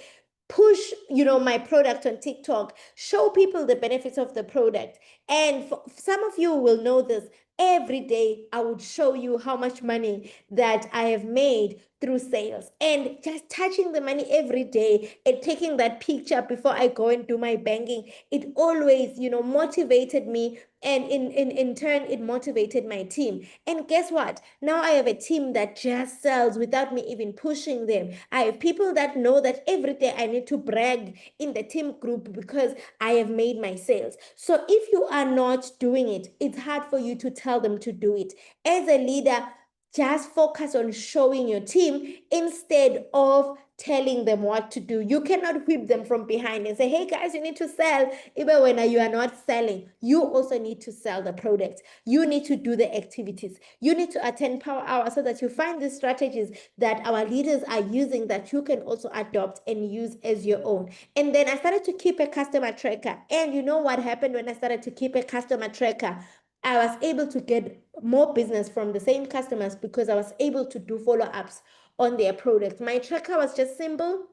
push my product on TikTok, show people the benefits of the product. And some of you will know this, every day I would show you how much money that I have made through sales, and just touching the money every day and taking that picture before I go and do my banking. It always, motivated me, and in turn it motivated my team. And guess what? Now I have a team that just sells without me even pushing them. I have people that know that every day I need to brag in the team group because I have made my sales. So if you are not doing it, it's hard for you to tell them to do it. As a leader, just focus on showing your team instead of telling them what to do. You cannot whip them from behind and say, hey guys, you need to sell. Even when you are not selling, you also need to sell the product. You need to do the activities. You need to attend power hour so that you find the strategies that our leaders are using that you can also adopt and use as your own. And then I started to keep a customer tracker. And you know what happened when I started to keep a customer tracker? I was able to get more business from the same customers because I was able to do follow-ups on their products. My tracker was just simple.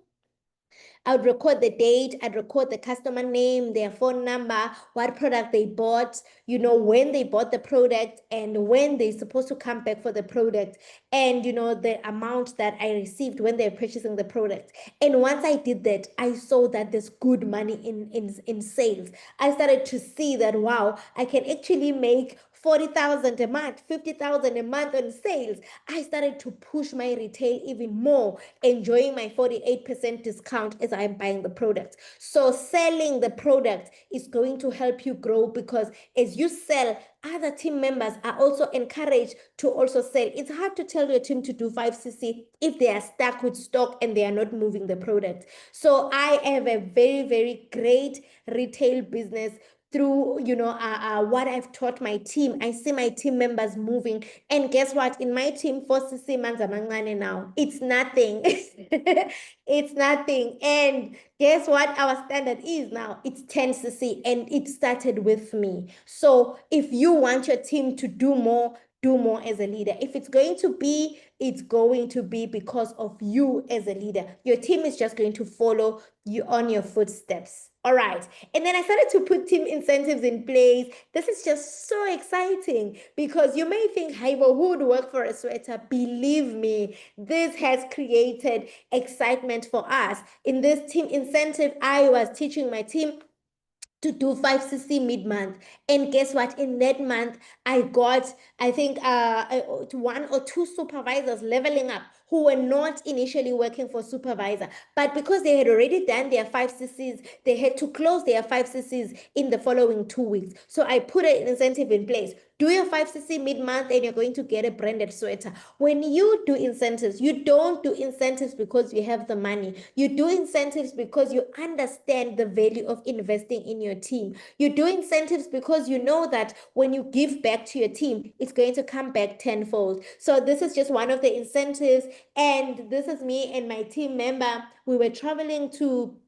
I would record the date, I'd record the customer name, their phone number, what product they bought, when they bought the product and when they're supposed to come back for the product, and the amount that I received when they're purchasing the product. And once I did that, I saw that there's good money in sales. I started to see that, wow, I can actually make 40,000 a month, 50,000 a month on sales. I started to push my retail even more, enjoying my 48% discount as I'm buying the product. So selling the product is going to help you grow, because as you sell, other team members are also encouraged to also sell. It's hard to tell your team to do 5cc if they are stuck with stock and they are not moving the product. So I have a very, very great retail business through what I've taught my team. I see my team members moving, and guess what? In my team, 4cc manzamangane now. It's nothing. It's nothing. And guess what our standard is now? It's 10cc, and it started with me. So if you want your team to do more, do more as a leader. If it's going to be, it's going to be because of you as a leader. Your team is just going to follow you on your footsteps. All right. And then I started to put team incentives in place. This is just so exciting, because you may think, hey, well, who would work for a sweater? Believe me, this has created excitement for us. In this team incentive, I was teaching my team to do 5cc mid-month. And guess what? In that month, I got, I think, one or two supervisors leveling up who were not initially working for supervisor. But because they had already done their 5ccs, they had to close their 5ccs in the following 2 weeks. So I put an incentive in place. Do your 5cc mid-month and you're going to get a branded sweater. When you do incentives, you don't do incentives because you have the money. You do incentives because you understand the value of investing in your team. You do incentives because you know that when you give back to your team, it's going to come back tenfold. So this is just one of the incentives. And this is me and my team member. We were traveling to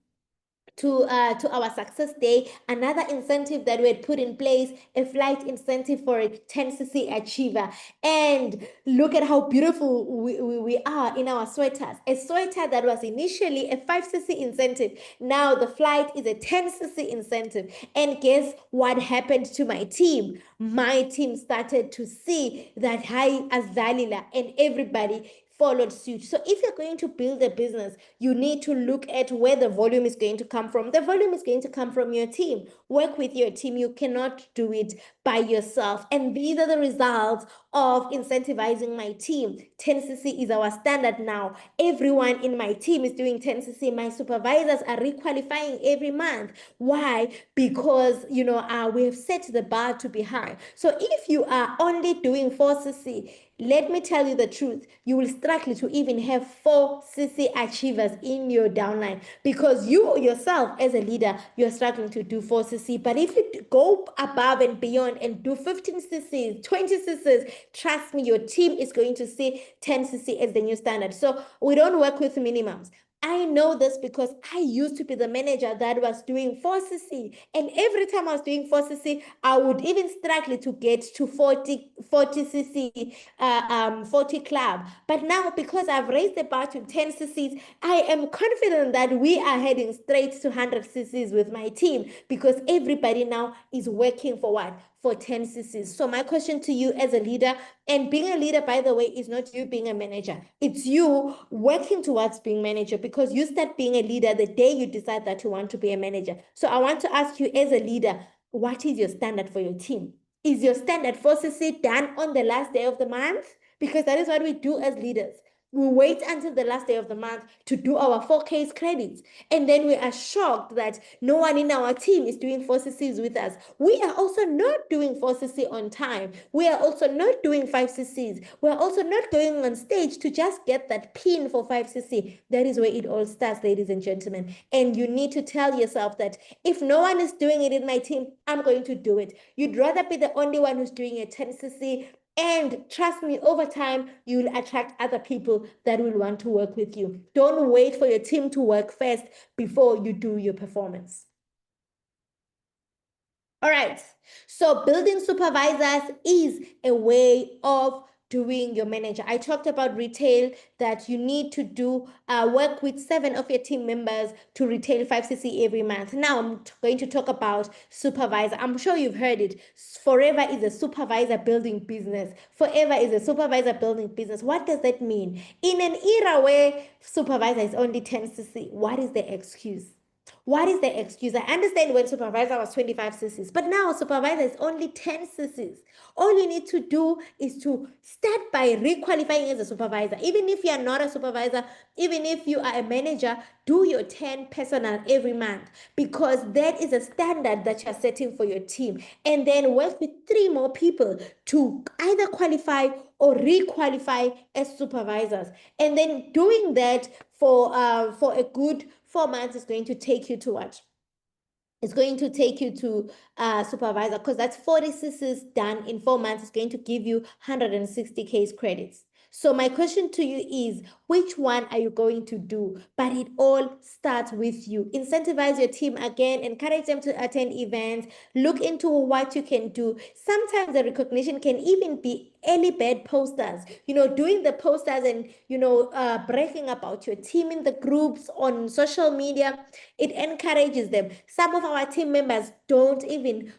our success day. Another incentive that we had put in place, a flight incentive for a 10cc achiever. And look at how beautiful we are in our sweaters. A sweater that was initially a 5cc incentive, now the flight is a 10cc incentive. And guess what happened to my team? My team started to see that hi Azalila and everybody followed suit. So if you're going to build a business, you need to look at where the volume is going to come from. The volume is going to come from your team. Work with your team. You cannot do it by yourself. And these are the results of incentivizing my team. 10cc is our standard now. Everyone in my team is doing 10cc. My supervisors are requalifying every month. Why? Because we have set the bar to be high. So if you are only doing 4cc, let me tell you the truth, you will struggle to even have 4cc achievers in your downline, because you yourself as a leader, you're struggling to do 4cc. But if you go above and beyond and do 15cc, 20cc, trust me, your team is going to see 10cc as the new standard. So we don't work with minimums. I know this because I used to be the manager that was doing 4cc. And every time I was doing 4cc, I would even struggle to get to 40cc, 40 club. But now, because I've raised the bar to 10cc's, I am confident that we are heading straight to 100cc's with my team, because everybody now is working for what? for 10 cc's. So my question to you as a leader, and being a leader, by the way, is not you being a manager. It's you working towards being manager, because you start being a leader the day you decide that you want to be a manager. So I want to ask you as a leader, what is your standard for your team? Is your standard 4cc done on the last day of the month? Because that is what we do as leaders. We wait until the last day of the month to do our 4Ks credits. And then we are shocked that no one in our team is doing 4cc's with us. We are also not doing 4cc on time. We are also not doing 5cc's. We are also not going on stage to just get that pin for 5cc. That is where it all starts, ladies and gentlemen. And you need to tell yourself that if no one is doing it in my team, I'm going to do it. You'd rather be the only one who's doing a 10cc. And trust me, over time, you'll attract other people that will want to work with you. Don't wait for your team to work first before you do your performance. All right, so building supervisors is a way of doing your manager. I talked about retail, that you need to do work with 7 of your team members to retail 5cc every month. Now I'm going to talk about supervisor. I'm sure you've heard it. Forever is a supervisor building business. Forever is a supervisor building business. What does that mean? In an era where supervisor is only 10cc, what is the excuse? What is the excuse? I understand when supervisor was 25 cc's, but now supervisor is only 10 cc's. All you need to do is to start by requalifying as a supervisor. Even if you are not a supervisor, even if you are a manager, do your 10 personal every month, because that is a standard that you're setting for your team. And then work with 3 more people to either qualify or requalify as supervisors. And then doing that for a good 4 months is going to take you to what? It's going to take you to supervisor, because that's 40 cc's done in 4 months. It's going to give you 160 case credits. So my question to you is, which one are you going to do? But it all starts with you. Incentivize your team again, encourage them to attend events, look into what you can do. Sometimes the recognition can even be early bird posters, doing the posters and, bragging about your team in the groups on social media. It encourages them. Some of our team members don't even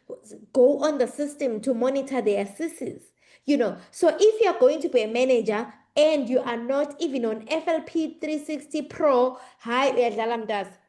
go on the system to monitor their cc's. So if you're going to be a manager and you are not even on FLP 360 Pro, hi,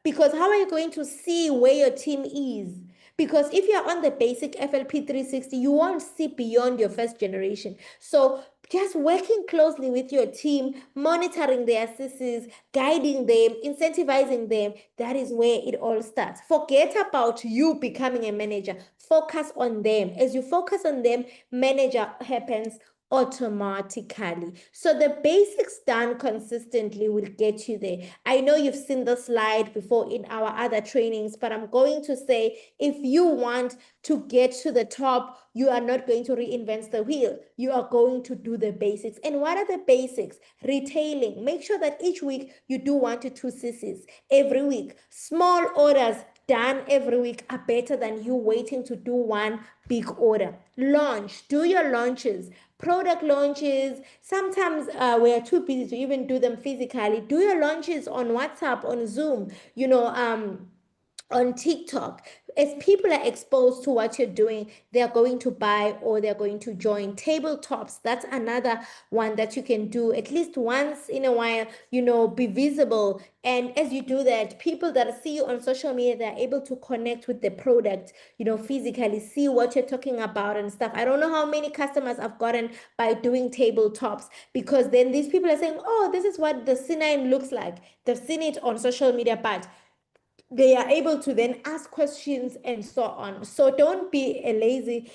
because how are you going to see where your team is? Because if you're on the basic FLP 360, you won't see beyond your first generation. So just working closely with your team, monitoring their cc's, guiding them, incentivizing them, that is where it all starts. Forget about you becoming a manager. Focus on them. As you focus on them, manager happens automatically. So the basics done consistently will get you there. I know you've seen the slide before in our other trainings, but I'm going to say, if you want to get to the top, you are not going to reinvent the wheel. You are going to do the basics. And what are the basics? Retailing. Make sure that each week you do 1 to 2 cc's every week. Small orders done every week are better than you waiting to do one big order. Launch. Do your launches. Product launches. Sometimes we are too busy to even do them physically. Do your launches on WhatsApp, on Zoom, on TikTok. As people are exposed to what you're doing, they're going to buy or they're going to join. Tabletops, that's another one that you can do at least once in a while, be visible. And as you do that, people that see you on social media, they're able to connect with the product, physically, see what you're talking about and stuff. I don't know how many customers I've gotten by doing tabletops, because then these people are saying, oh, this is what the C9 looks like. They've seen it on social media, but they are able to then ask questions and so on. So don't be a lazy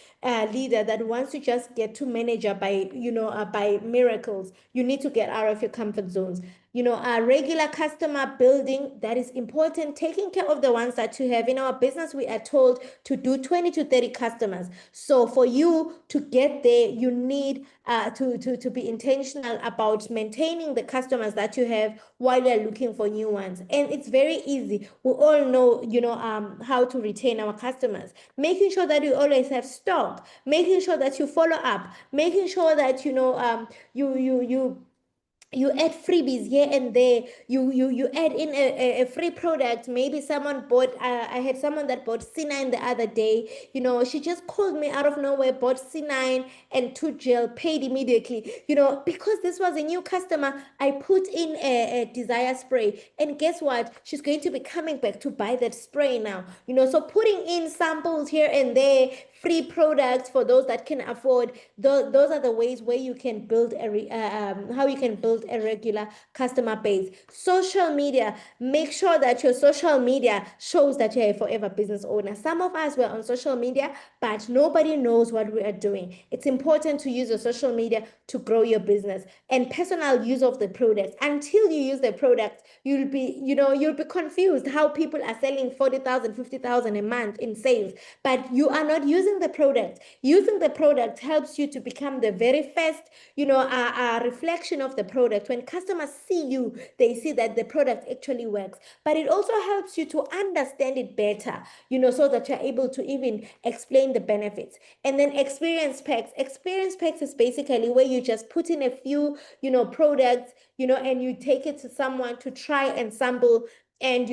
leader that wants to just get to manager by miracles. You need to get out of your comfort zones. A regular customer building, that is important. Taking care of the ones that you have. In our business, we are told to do 20 to 30 customers. So for you to get there, you need to be intentional about maintaining the customers that you have while you're looking for new ones. And it's very easy. We all know, how to retain our customers. Making sure that you always have stock, making sure that you follow up, making sure that, you you add freebies here and there. You add in a free product. Maybe someone bought, I had someone that bought C9 the other day. She just called me out of nowhere, bought C9 and two gel, paid immediately. Because this was a new customer, I put in a desire spray, and guess what, she's going to be coming back to buy that spray now. So putting in samples here and there, free products for those that can afford. Those are the ways where you can build how you can build a regular customer base. Social media, make sure that your social media shows that you're a forever business owner. Some of us were on social media, but nobody knows what we are doing. It's important to use your social media to grow your business. And personal use of the product. Until you use the product, you'll be confused how people are selling 40,000, 50,000 a month in sales, but you are not using the product. Using the product helps you to become the very first, reflection of the product. When customers see you, they see that the product actually works. But it also helps you to understand it better, so that you're able to even explain the benefits. And then experience packs. Experience packs is basically where you just put in a few, products, and you take it to someone to try and sample. And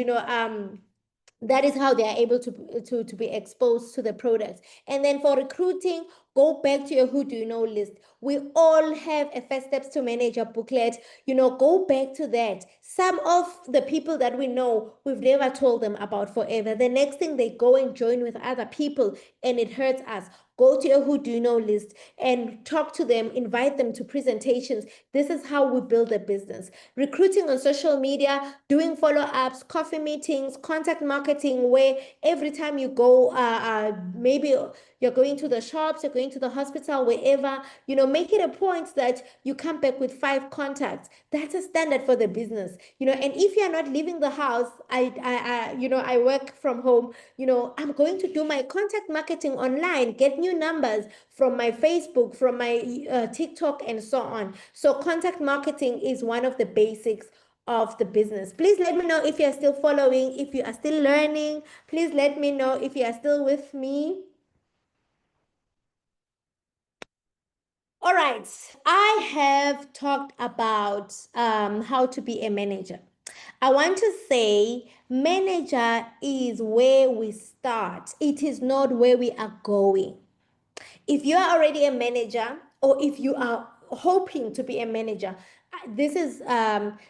that is how they are able to be exposed to the products. And then for recruiting, go back to your who do you know list. We all have a first steps to manager booklet. Go back to that. Some of the people that we know, we've never told them about forever. The next thing, they go and join with other people, and it hurts us. Go to your who do you know list and talk to them, invite them to presentations. This is how we build a business. Recruiting on social media, doing follow-ups, coffee meetings, contact marketing, where every time you go, maybe you're going to the shops, you're going to the hospital, wherever, make it a point that you come back with 5 contacts. That's a standard for the business. And if you're not leaving the house, I work from home, I'm going to do my contact marketing online, get new numbers from my Facebook, from my TikTok, and so on. So contact marketing is one of the basics of the business. Please let me know if you are still following, if you are still learning. Please let me know if you are still with me. All right, I have talked about how to be a manager. I want to say manager is where we start. It is not where we are going. If you are already a manager, or if you are hoping to be a manager, this is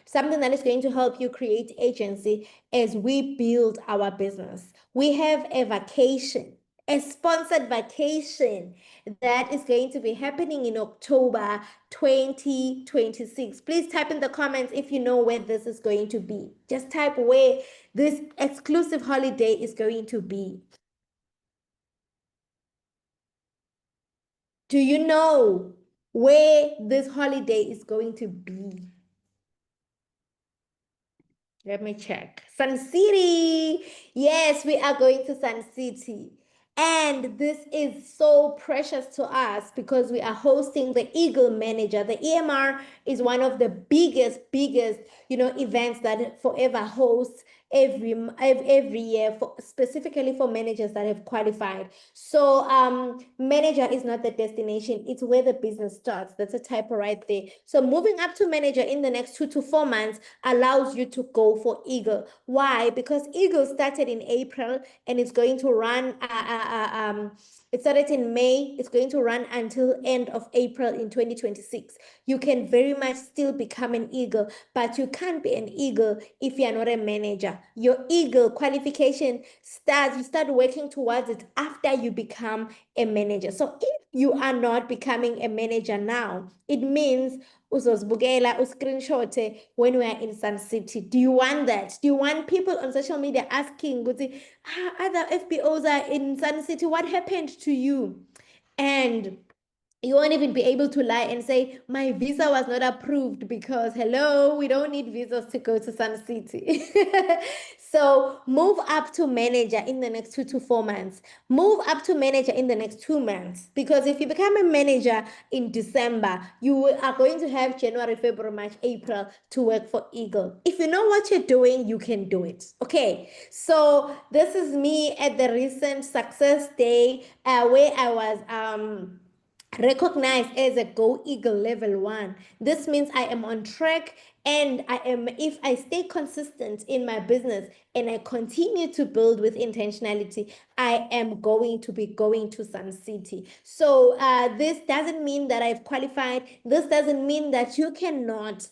something that is going to help you create agency as we build our business. We have a vacation, a sponsored vacation that is going to be happening in October 2026. Please type in the comments if you know where this is going to be. Just type where this exclusive holiday is going to be. Do you know where this holiday is going to be? Let me check. Sun City. Yes, we are going to Sun City. And this is so precious to us because we are hosting the Eagle Manager. The EMR is one of the biggest, events that Forever hosts every year, for specifically for managers that have qualified. So manager is not the destination, it's where the business starts. That's a typo right there. So moving up to manager in the next 2 to 4 months allows you to go for Eagle. Why? Because Eagle started in April and it's going to run it started in May. It's going to run until end of April in 2026. You can very much still become an Eagle, but you can't be an Eagle if you're not a manager. Your Eagle qualification starts, you start working towards it after you become a manager. So if you are not becoming a manager now, it means uzozibukela uscreenshot when we are in Sun City. Do you want that? Do you want people on social media asking, other FBOs are in Sun City, what happened to you? And you won't even be able to lie and say, my visa was not approved, because hello, we don't need visas to go to Sun City. So move up to manager in the next 2 to 4 months. Move up to manager in the next 2 months, because if you become a manager in December, you are going to have January, February, March, April to work for Eagle. If you know what you're doing, you can do it. Okay, so this is me at the recent success day where I was recognized as a Go Eagle level 1. This means I am on track, and if I stay consistent in my business and I continue to build with intentionality, I am going to be going to Sun City. So this doesn't mean that I've qualified. This doesn't mean that you cannot,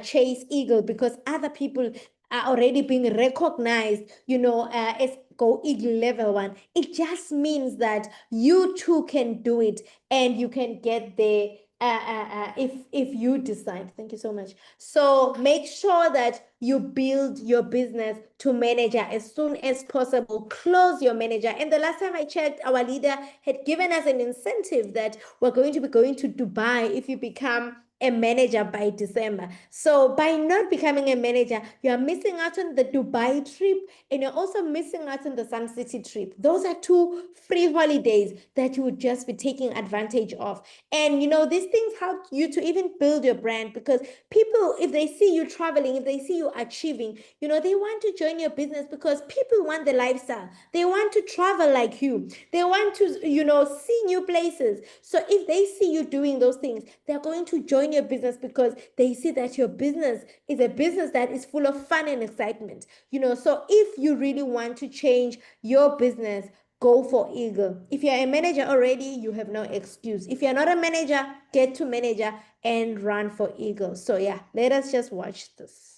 chase Eagle because other people are already being recognized, as Go Eagle level 1. It just means that you too can do it, and you can get there if you decide. Thank you so much. So make sure that you build your business to manager as soon as possible. Close your manager. And the last time I checked, our leader had given us an incentive that we're going to be going to Dubai if you become a manager by December. So by not becoming a manager, you are missing out on the Dubai trip, and you're also missing out on the Sun City trip. Those are two free holidays that you would just be taking advantage of. And these things help you to even build your brand, because people, if they see you traveling, if they see you achieving, they want to join your business because people want the lifestyle. They want to travel like you. They want to, see new places. So if they see you doing those things, they're going to join your business because they see that your business is a business that is full of fun and excitement. So if you really want to change your business, go for Eagle. If you're a manager already, you have no excuse. If you're not a manager, get to manager and run for Eagle. So yeah, let us just watch this.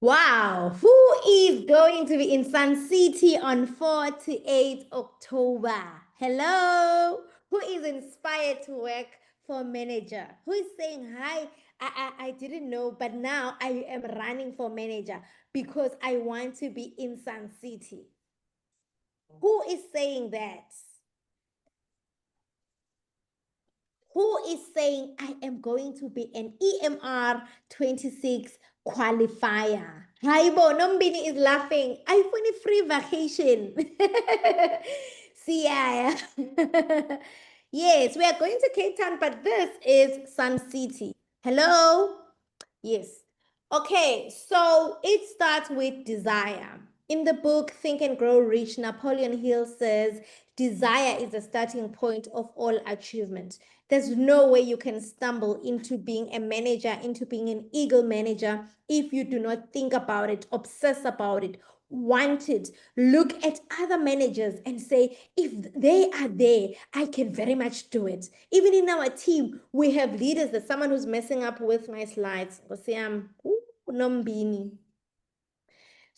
Wow, who is going to be in Sun City on 4 to 8 October? Hello? Who is inspired to work for manager? Who is saying, hi, I didn't know, but now I am running for manager because I want to be in Sun City? Who is saying that? Who is saying I am going to be an EMR 26 qualifier? Haibo, Nombini is laughing. I want a free vacation. See, yeah. Yes, we are going to Cape Town, but this is Sun City. Hello? Yes. Okay, so it starts with desire. In the book Think and Grow Rich, Napoleon Hill says desire is the starting point of all achievement. There's no way you can stumble into being a manager, into being an eagle manager, if you do not think about it, obsess about it, want it, look at other managers and say, if they are there, I can very much do it. Even in our team, we have leaders. There's someone who's messing up with my slides. Nombini.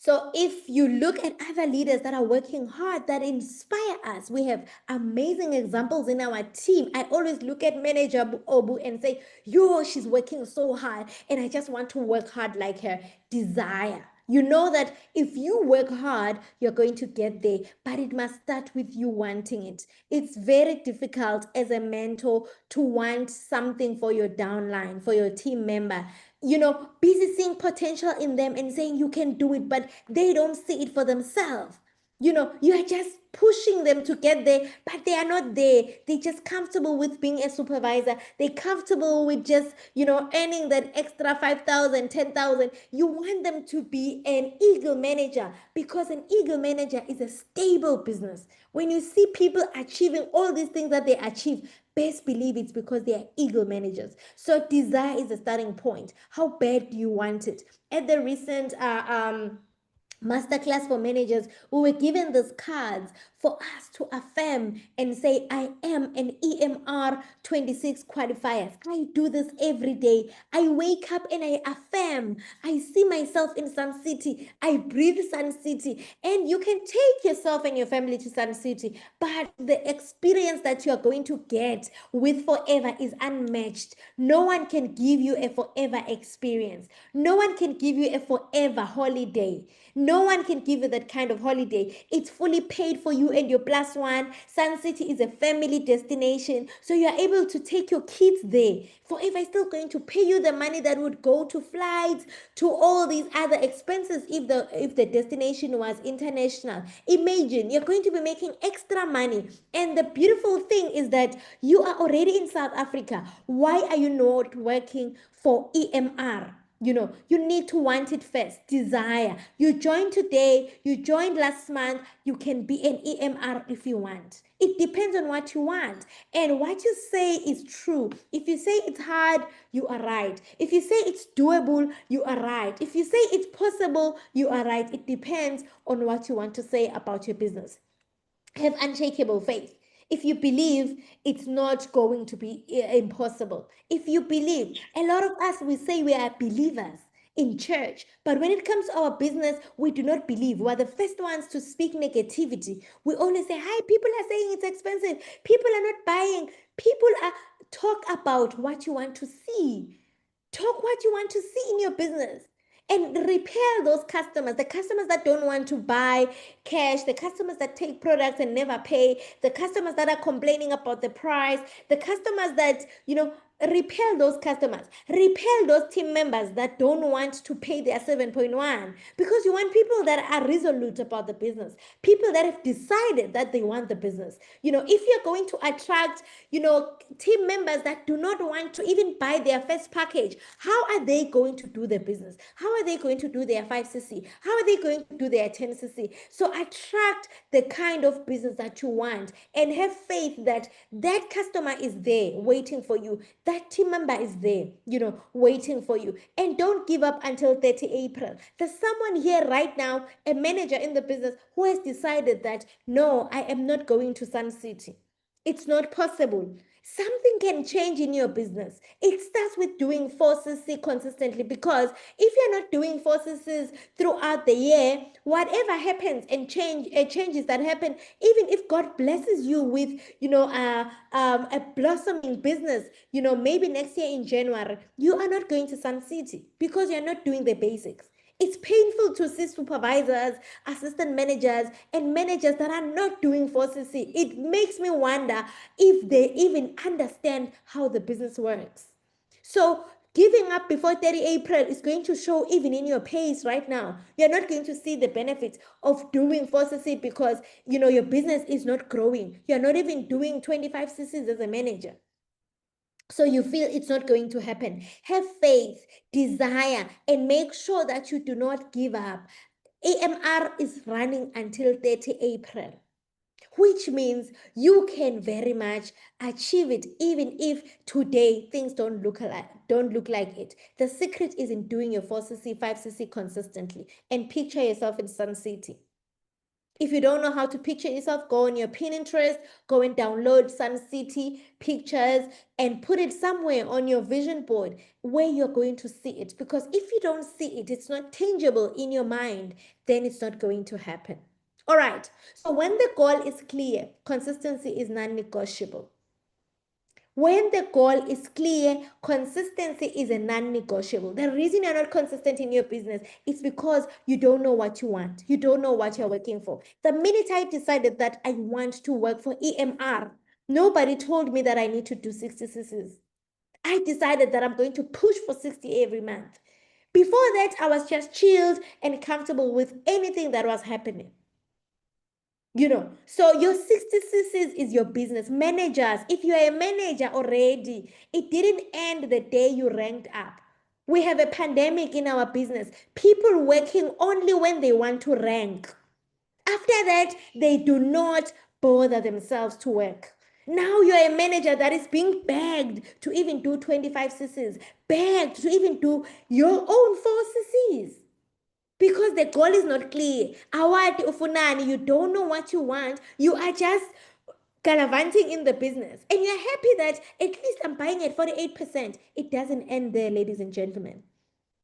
So if you look at other leaders that are working hard, that inspire us, we have amazing examples in our team. I always look at manager Obu and say, yo, she's working so hard and I just want to work hard like her. Desire. You know that if you work hard, you're going to get there, but it must start with you wanting it. It's very difficult as a mentor to want something for your downline, for your team member. Busy seeing potential in them and saying you can do it, but they don't see it for themselves. You are just pushing them to get there, but they are not there. They're just comfortable with being a supervisor. They're comfortable with just, earning that extra 5,000, 10,000. You want them to be an eagle manager, because an eagle manager is a stable business. When you see people achieving all these things that they achieve, best believe it's because they are eagle managers. So desire is the starting point. How bad do you want it? At the recent masterclass for managers, we were given these cards for us to affirm and say, I am an EMR 26 qualifier. I do this every day. I wake up and I affirm. I see myself in Sun City. I breathe Sun City. And you can take yourself and your family to Sun City, but the experience that you are going to get with Forever is unmatched. No one can give you a forever experience. No one can give you a forever holiday. No one can give you that kind of holiday. It's fully paid for you and your plus one. Sun City is a family destination. So you are able to take your kids there. Forever is still going to pay you the money that would go to flights, to all these other expenses if the destination was international. Imagine you're going to be making extra money. And the beautiful thing is that you are already in South Africa. Why are you not working for EMR? You need to want it first. Desire. You joined today, you joined last month, you can be an EMR if you want. It depends on what you want. And what you say is true. If you say it's hard, you are right. If you say it's doable, you are right. If you say it's possible, you are right. It depends on what you want to say about your business. Have unshakable faith. If you believe, it's not going to be impossible. If you believe, a lot of us, we say we are believers in church, but when it comes to our business, we do not believe. We're the first ones to speak negativity. We only say, hi, people are saying it's expensive. People are not buying. People are talk about what you want to see. Talk what you want to see in your business and repel those customers, the customers that don't want to buy cash, the customers that take products and never pay, the customers that are complaining about the price, the customers that, repel those customers, repel those team members that don't want to pay their 7.1, because you want people that are resolute about the business, people that have decided that they want the business. If you're going to attract, team members that do not want to even buy their first package, how are they going to do their business? How are they going to do their 5cc? How are they going to do their 10cc? So attract the kind of business that you want and have faith that that customer is there waiting for you. That team member is there, waiting for you. And don't give up until 30 April. There's someone here right now, a manager in the business, who has decided that, no, I am not going to Sun City. It's not possible. Something can change in your business. It starts with doing 4cc consistently, because if you're not doing 4ccs throughout the year, whatever happens and changes that happen, even if God blesses you with, a blossoming business, maybe next year in January, you are not going to Sun City because you're not doing the basics. It's painful to see supervisors, assistant managers, and managers that are not doing 4cc. It makes me wonder if they even understand how the business works. So giving up before 30 April is going to show even in your pays right now. You're not going to see the benefits of doing 4cc because, your business is not growing. You're not even doing 25ccs as a manager. So you feel it's not going to happen. Have faith, desire, and make sure that you do not give up. EMR is running until 30 April, which means you can very much achieve it even if today things don't look like it. The secret is in doing your 4cc, 5cc consistently, and picture yourself in Sun City. If you don't know how to picture yourself, go on your Pinterest, go and download Sun City pictures and put it somewhere on your vision board where you're going to see it. Because if you don't see it, it's not tangible in your mind, then it's not going to happen. All right. So when the goal is clear, consistency is non-negotiable. When the goal is clear, consistency is a non-negotiable. The reason you're not consistent in your business is because you don't know what you want. You don't know what you're working for. The minute I decided that I want to work for EMR, nobody told me that I need to do 60 cc's. I decided that I'm going to push for 60 every month. Before that, I was just chilled and comfortable with anything that was happening. So your 60 cc's is your business. Managers, if you are a manager already, it didn't end the day you ranked up. We have a pandemic in our business. People working only when they want to rank. After that, they do not bother themselves to work. Now you're a manager that is being begged to even do 25 cc's, begged to even do your own 4 cc's. because the goal is not clear. Awati ufunani, you don't know what you want. You are just gallivanting in the business, and you're happy that at least I'm buying at 48%. It doesn't end there, ladies and gentlemen.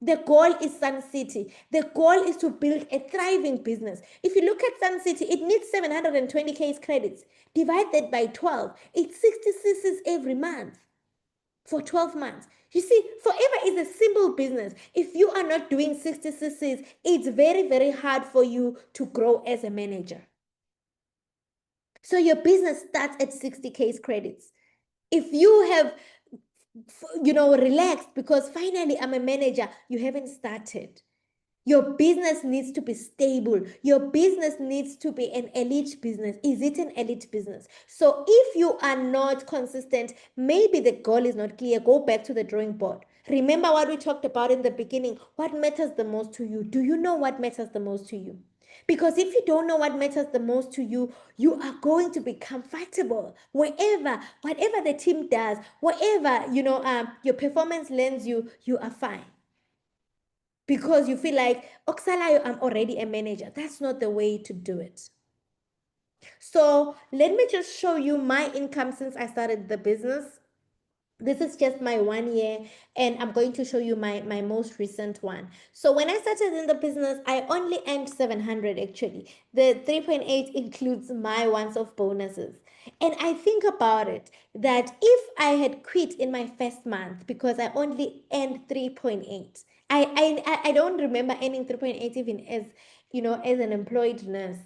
The goal is Sun City. The goal is to build a thriving business. If you look at Sun City, it needs 720 case credits. Divide that by 12. It's 60 cc's every month for 12 months. You see, Forever is a simple business. If you are not doing 60 cc's, it's very, very hard for you to grow as a manager. So your business starts at 60 case credits. If you have, relaxed because finally I'm a manager, you haven't started. Your business needs to be stable. Your business needs to be an elite business. Is it an elite business? So if you are not consistent, maybe the goal is not clear. Go back to the drawing board. Remember what we talked about in the beginning. What matters the most to you? Do you know what matters the most to you? Because if you don't know what matters the most to you, you are going to be comfortable wherever, whatever the team does, whatever, your performance lends you, you are fine. Because you feel like, Oksalayo, I'm already a manager. That's not the way to do it. So let me just show you my income since I started the business. This is just my 1 year, and I'm going to show you my most recent one. So when I started in the business, I only earned 700 actually. The 3.8 includes my once-off bonuses. And I think about it that if I had quit in my first month because I only earned 3.8, I don't remember earning 3.8 even as, as an employed nurse.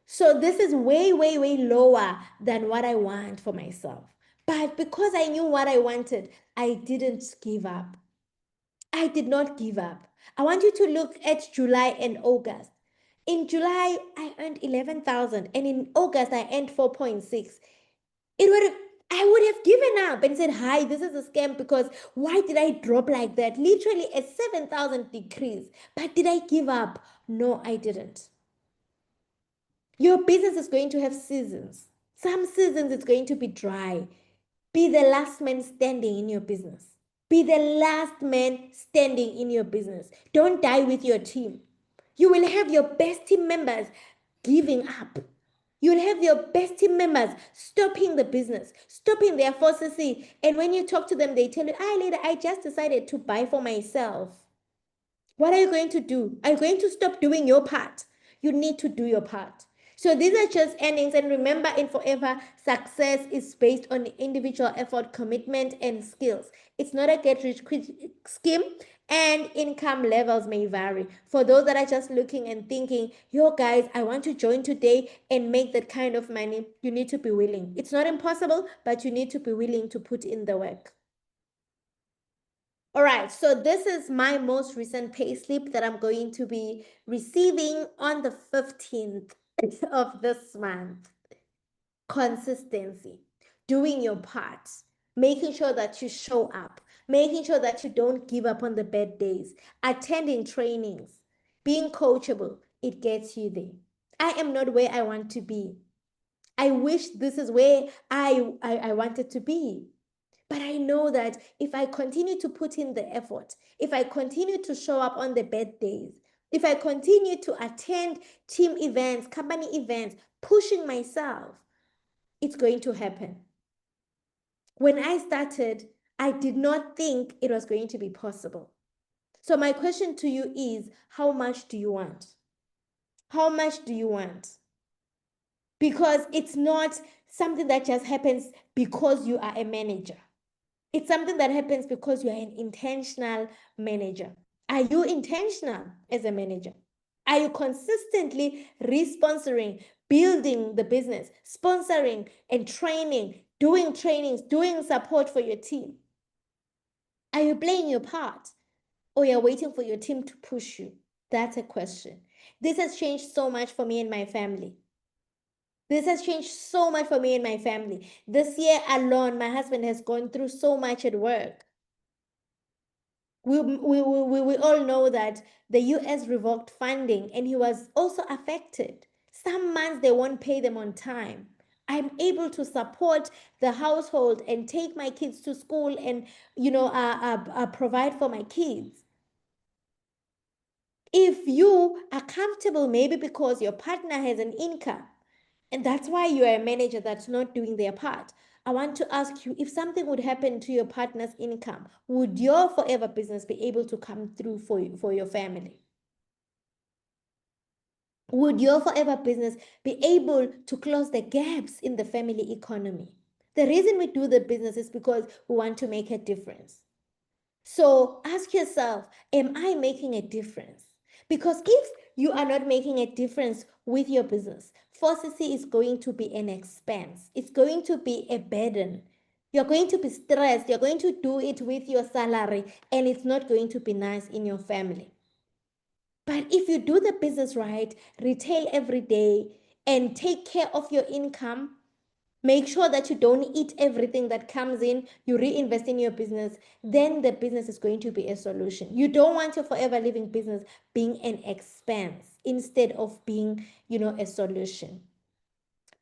So this is way, way, way lower than what I want for myself. But because I knew what I wanted, I didn't give up. I did not give up. I want you to look at July and August. In July, I earned 11,000, and in August, I earned 4.6. I would have given up and said, hi, this is a scam, because why did I drop like that? Literally a 7,000 decrease. But did I give up? No, I didn't. Your business is going to have seasons. Some seasons it's going to be dry. Be the last man standing in your business. Be the last man standing in your business. Don't die with your team. You will have your best team members giving up. You'll have your best team members stopping the business, stopping their 4cc. And when you talk to them, they tell you, later, I just decided to buy for myself. What are you going to do? Are you going to stop doing your part? You need to do your part. So these are just earnings. And remember, in Forever, success is based on individual effort, commitment, and skills. It's not a get-rich-quick scheme, and income levels may vary. For those that are just looking and thinking, yo guys, I want to join today and make that kind of money, you need to be willing. It's not impossible, but you need to be willing to put in the work. All right, so this is my most recent payslip that I'm going to be receiving on the 15th of this month. Consistency, doing your part, making sure that you show up, making sure that you don't give up on the bad days, attending trainings, being coachable, it gets you there. I am not where I want to be. I wish this is where I wanted to be. But I know that if I continue to put in the effort, if I continue to show up on the bad days, if I continue to attend team events, company events, pushing myself, it's going to happen. When I started, I did not think it was going to be possible. So my question to you is, how much do you want? How much do you want? Because it's not something that just happens because you are a manager. It's something that happens because you are an intentional manager. Are you intentional as a manager? Are you consistently responsoring, building the business, sponsoring and training, doing trainings, doing support for your team? Are you playing your part, or you're waiting for your team to push you? That's a question. This has changed so much for me and my family. This has changed so much for me and my family. This year alone, my husband has gone through so much at work. We all know that the US revoked funding, and he was also affected. Some months they won't pay them on time. I'm able to support the household and take my kids to school and provide for my kids. If you are comfortable, maybe because your partner has an income, and that's why you are a manager that's not doing their part, I want to ask you, if something would happen to your partner's income, would your forever business be able to come through for your family? Would your forever business be able to close the gaps in the family economy? The reason we do the business is because we want to make a difference. So ask yourself, am I making a difference? Because if you are not making a difference with your business, 4CC is going to be an expense. It's going to be a burden. You're going to be stressed. You're going to do it with your salary, and it's not going to be nice in your family. But if you do the business right, retail every day, and take care of your income, make sure that you don't eat everything that comes in, you reinvest in your business, then the business is going to be a solution. You don't want your forever living business being an expense instead of being, a solution.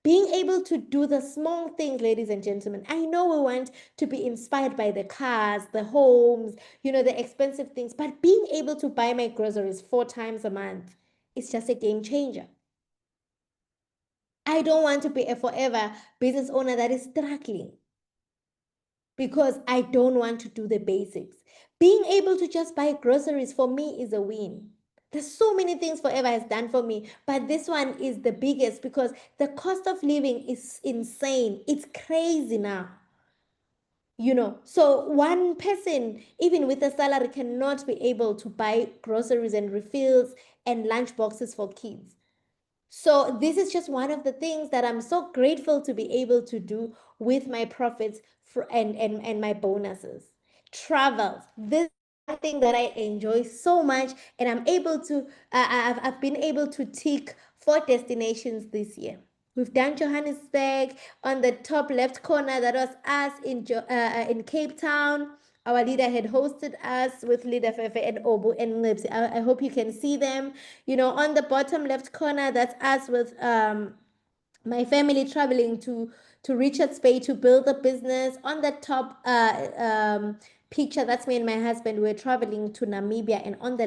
Being able to do the small things, ladies and gentlemen. I know we want to be inspired by the cars, the homes, the expensive things, but being able to buy my groceries 4 times a month is just a game changer. I don't want to be a forever business owner that is struggling because I don't want to do the basics. Being able to just buy groceries for me is a win. There's so many things Forever has done for me, but this one is the biggest because the cost of living is insane. It's crazy now. So one person, even with a salary, cannot be able to buy groceries and refills and lunch boxes for kids. So this is just one of the things that I'm so grateful to be able to do with my profits and my bonuses. Travels. This is one thing that I enjoy so much, and I'm able to. I've been able to tick 4 destinations this year. We've done Johannesburg on the top left corner. That was us in Cape Town. Our leader had hosted us with Leader Fefe and Obu and Lips. I hope you can see them. On the bottom left corner, that's us with my family traveling to Richards Bay to build a business. On the top picture, that's me and my husband. We're traveling to Namibia, and on the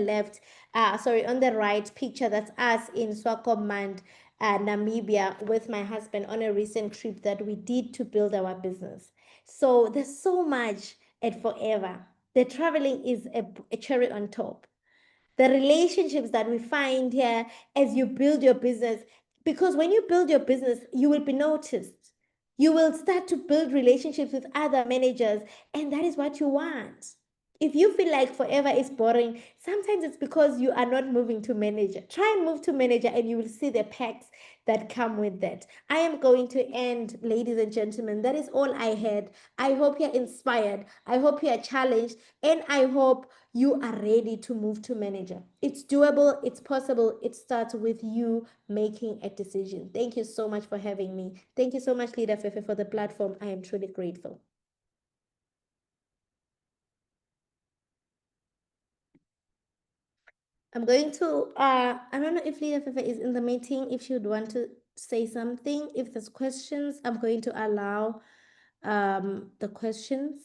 on the right picture, that's us in Swakopmund, Namibia, with my husband on a recent trip that we did to build our business. So there's so much at Forever. The traveling is a cherry on top. The relationships that we find here as you build your business, because when you build your business, you will be noticed. You will start to build relationships with other managers, and that is what you want. If you feel like Forever is boring, sometimes it's because you are not moving to manager. Try and move to manager, and you will see the perks that come with that. I am going to end, ladies and gentlemen. That is all I had. I hope you're inspired. I hope you are challenged, and I hope you are ready to move to manager. It's doable, it's possible. It starts with you making a decision. Thank you so much for having me. Thank you so much, Leader Fefe, for the platform. I am truly grateful. I'm going to, I don't know if Leader Fefe is in the meeting, if she would want to say something. If there's questions, I'm going to allow the questions.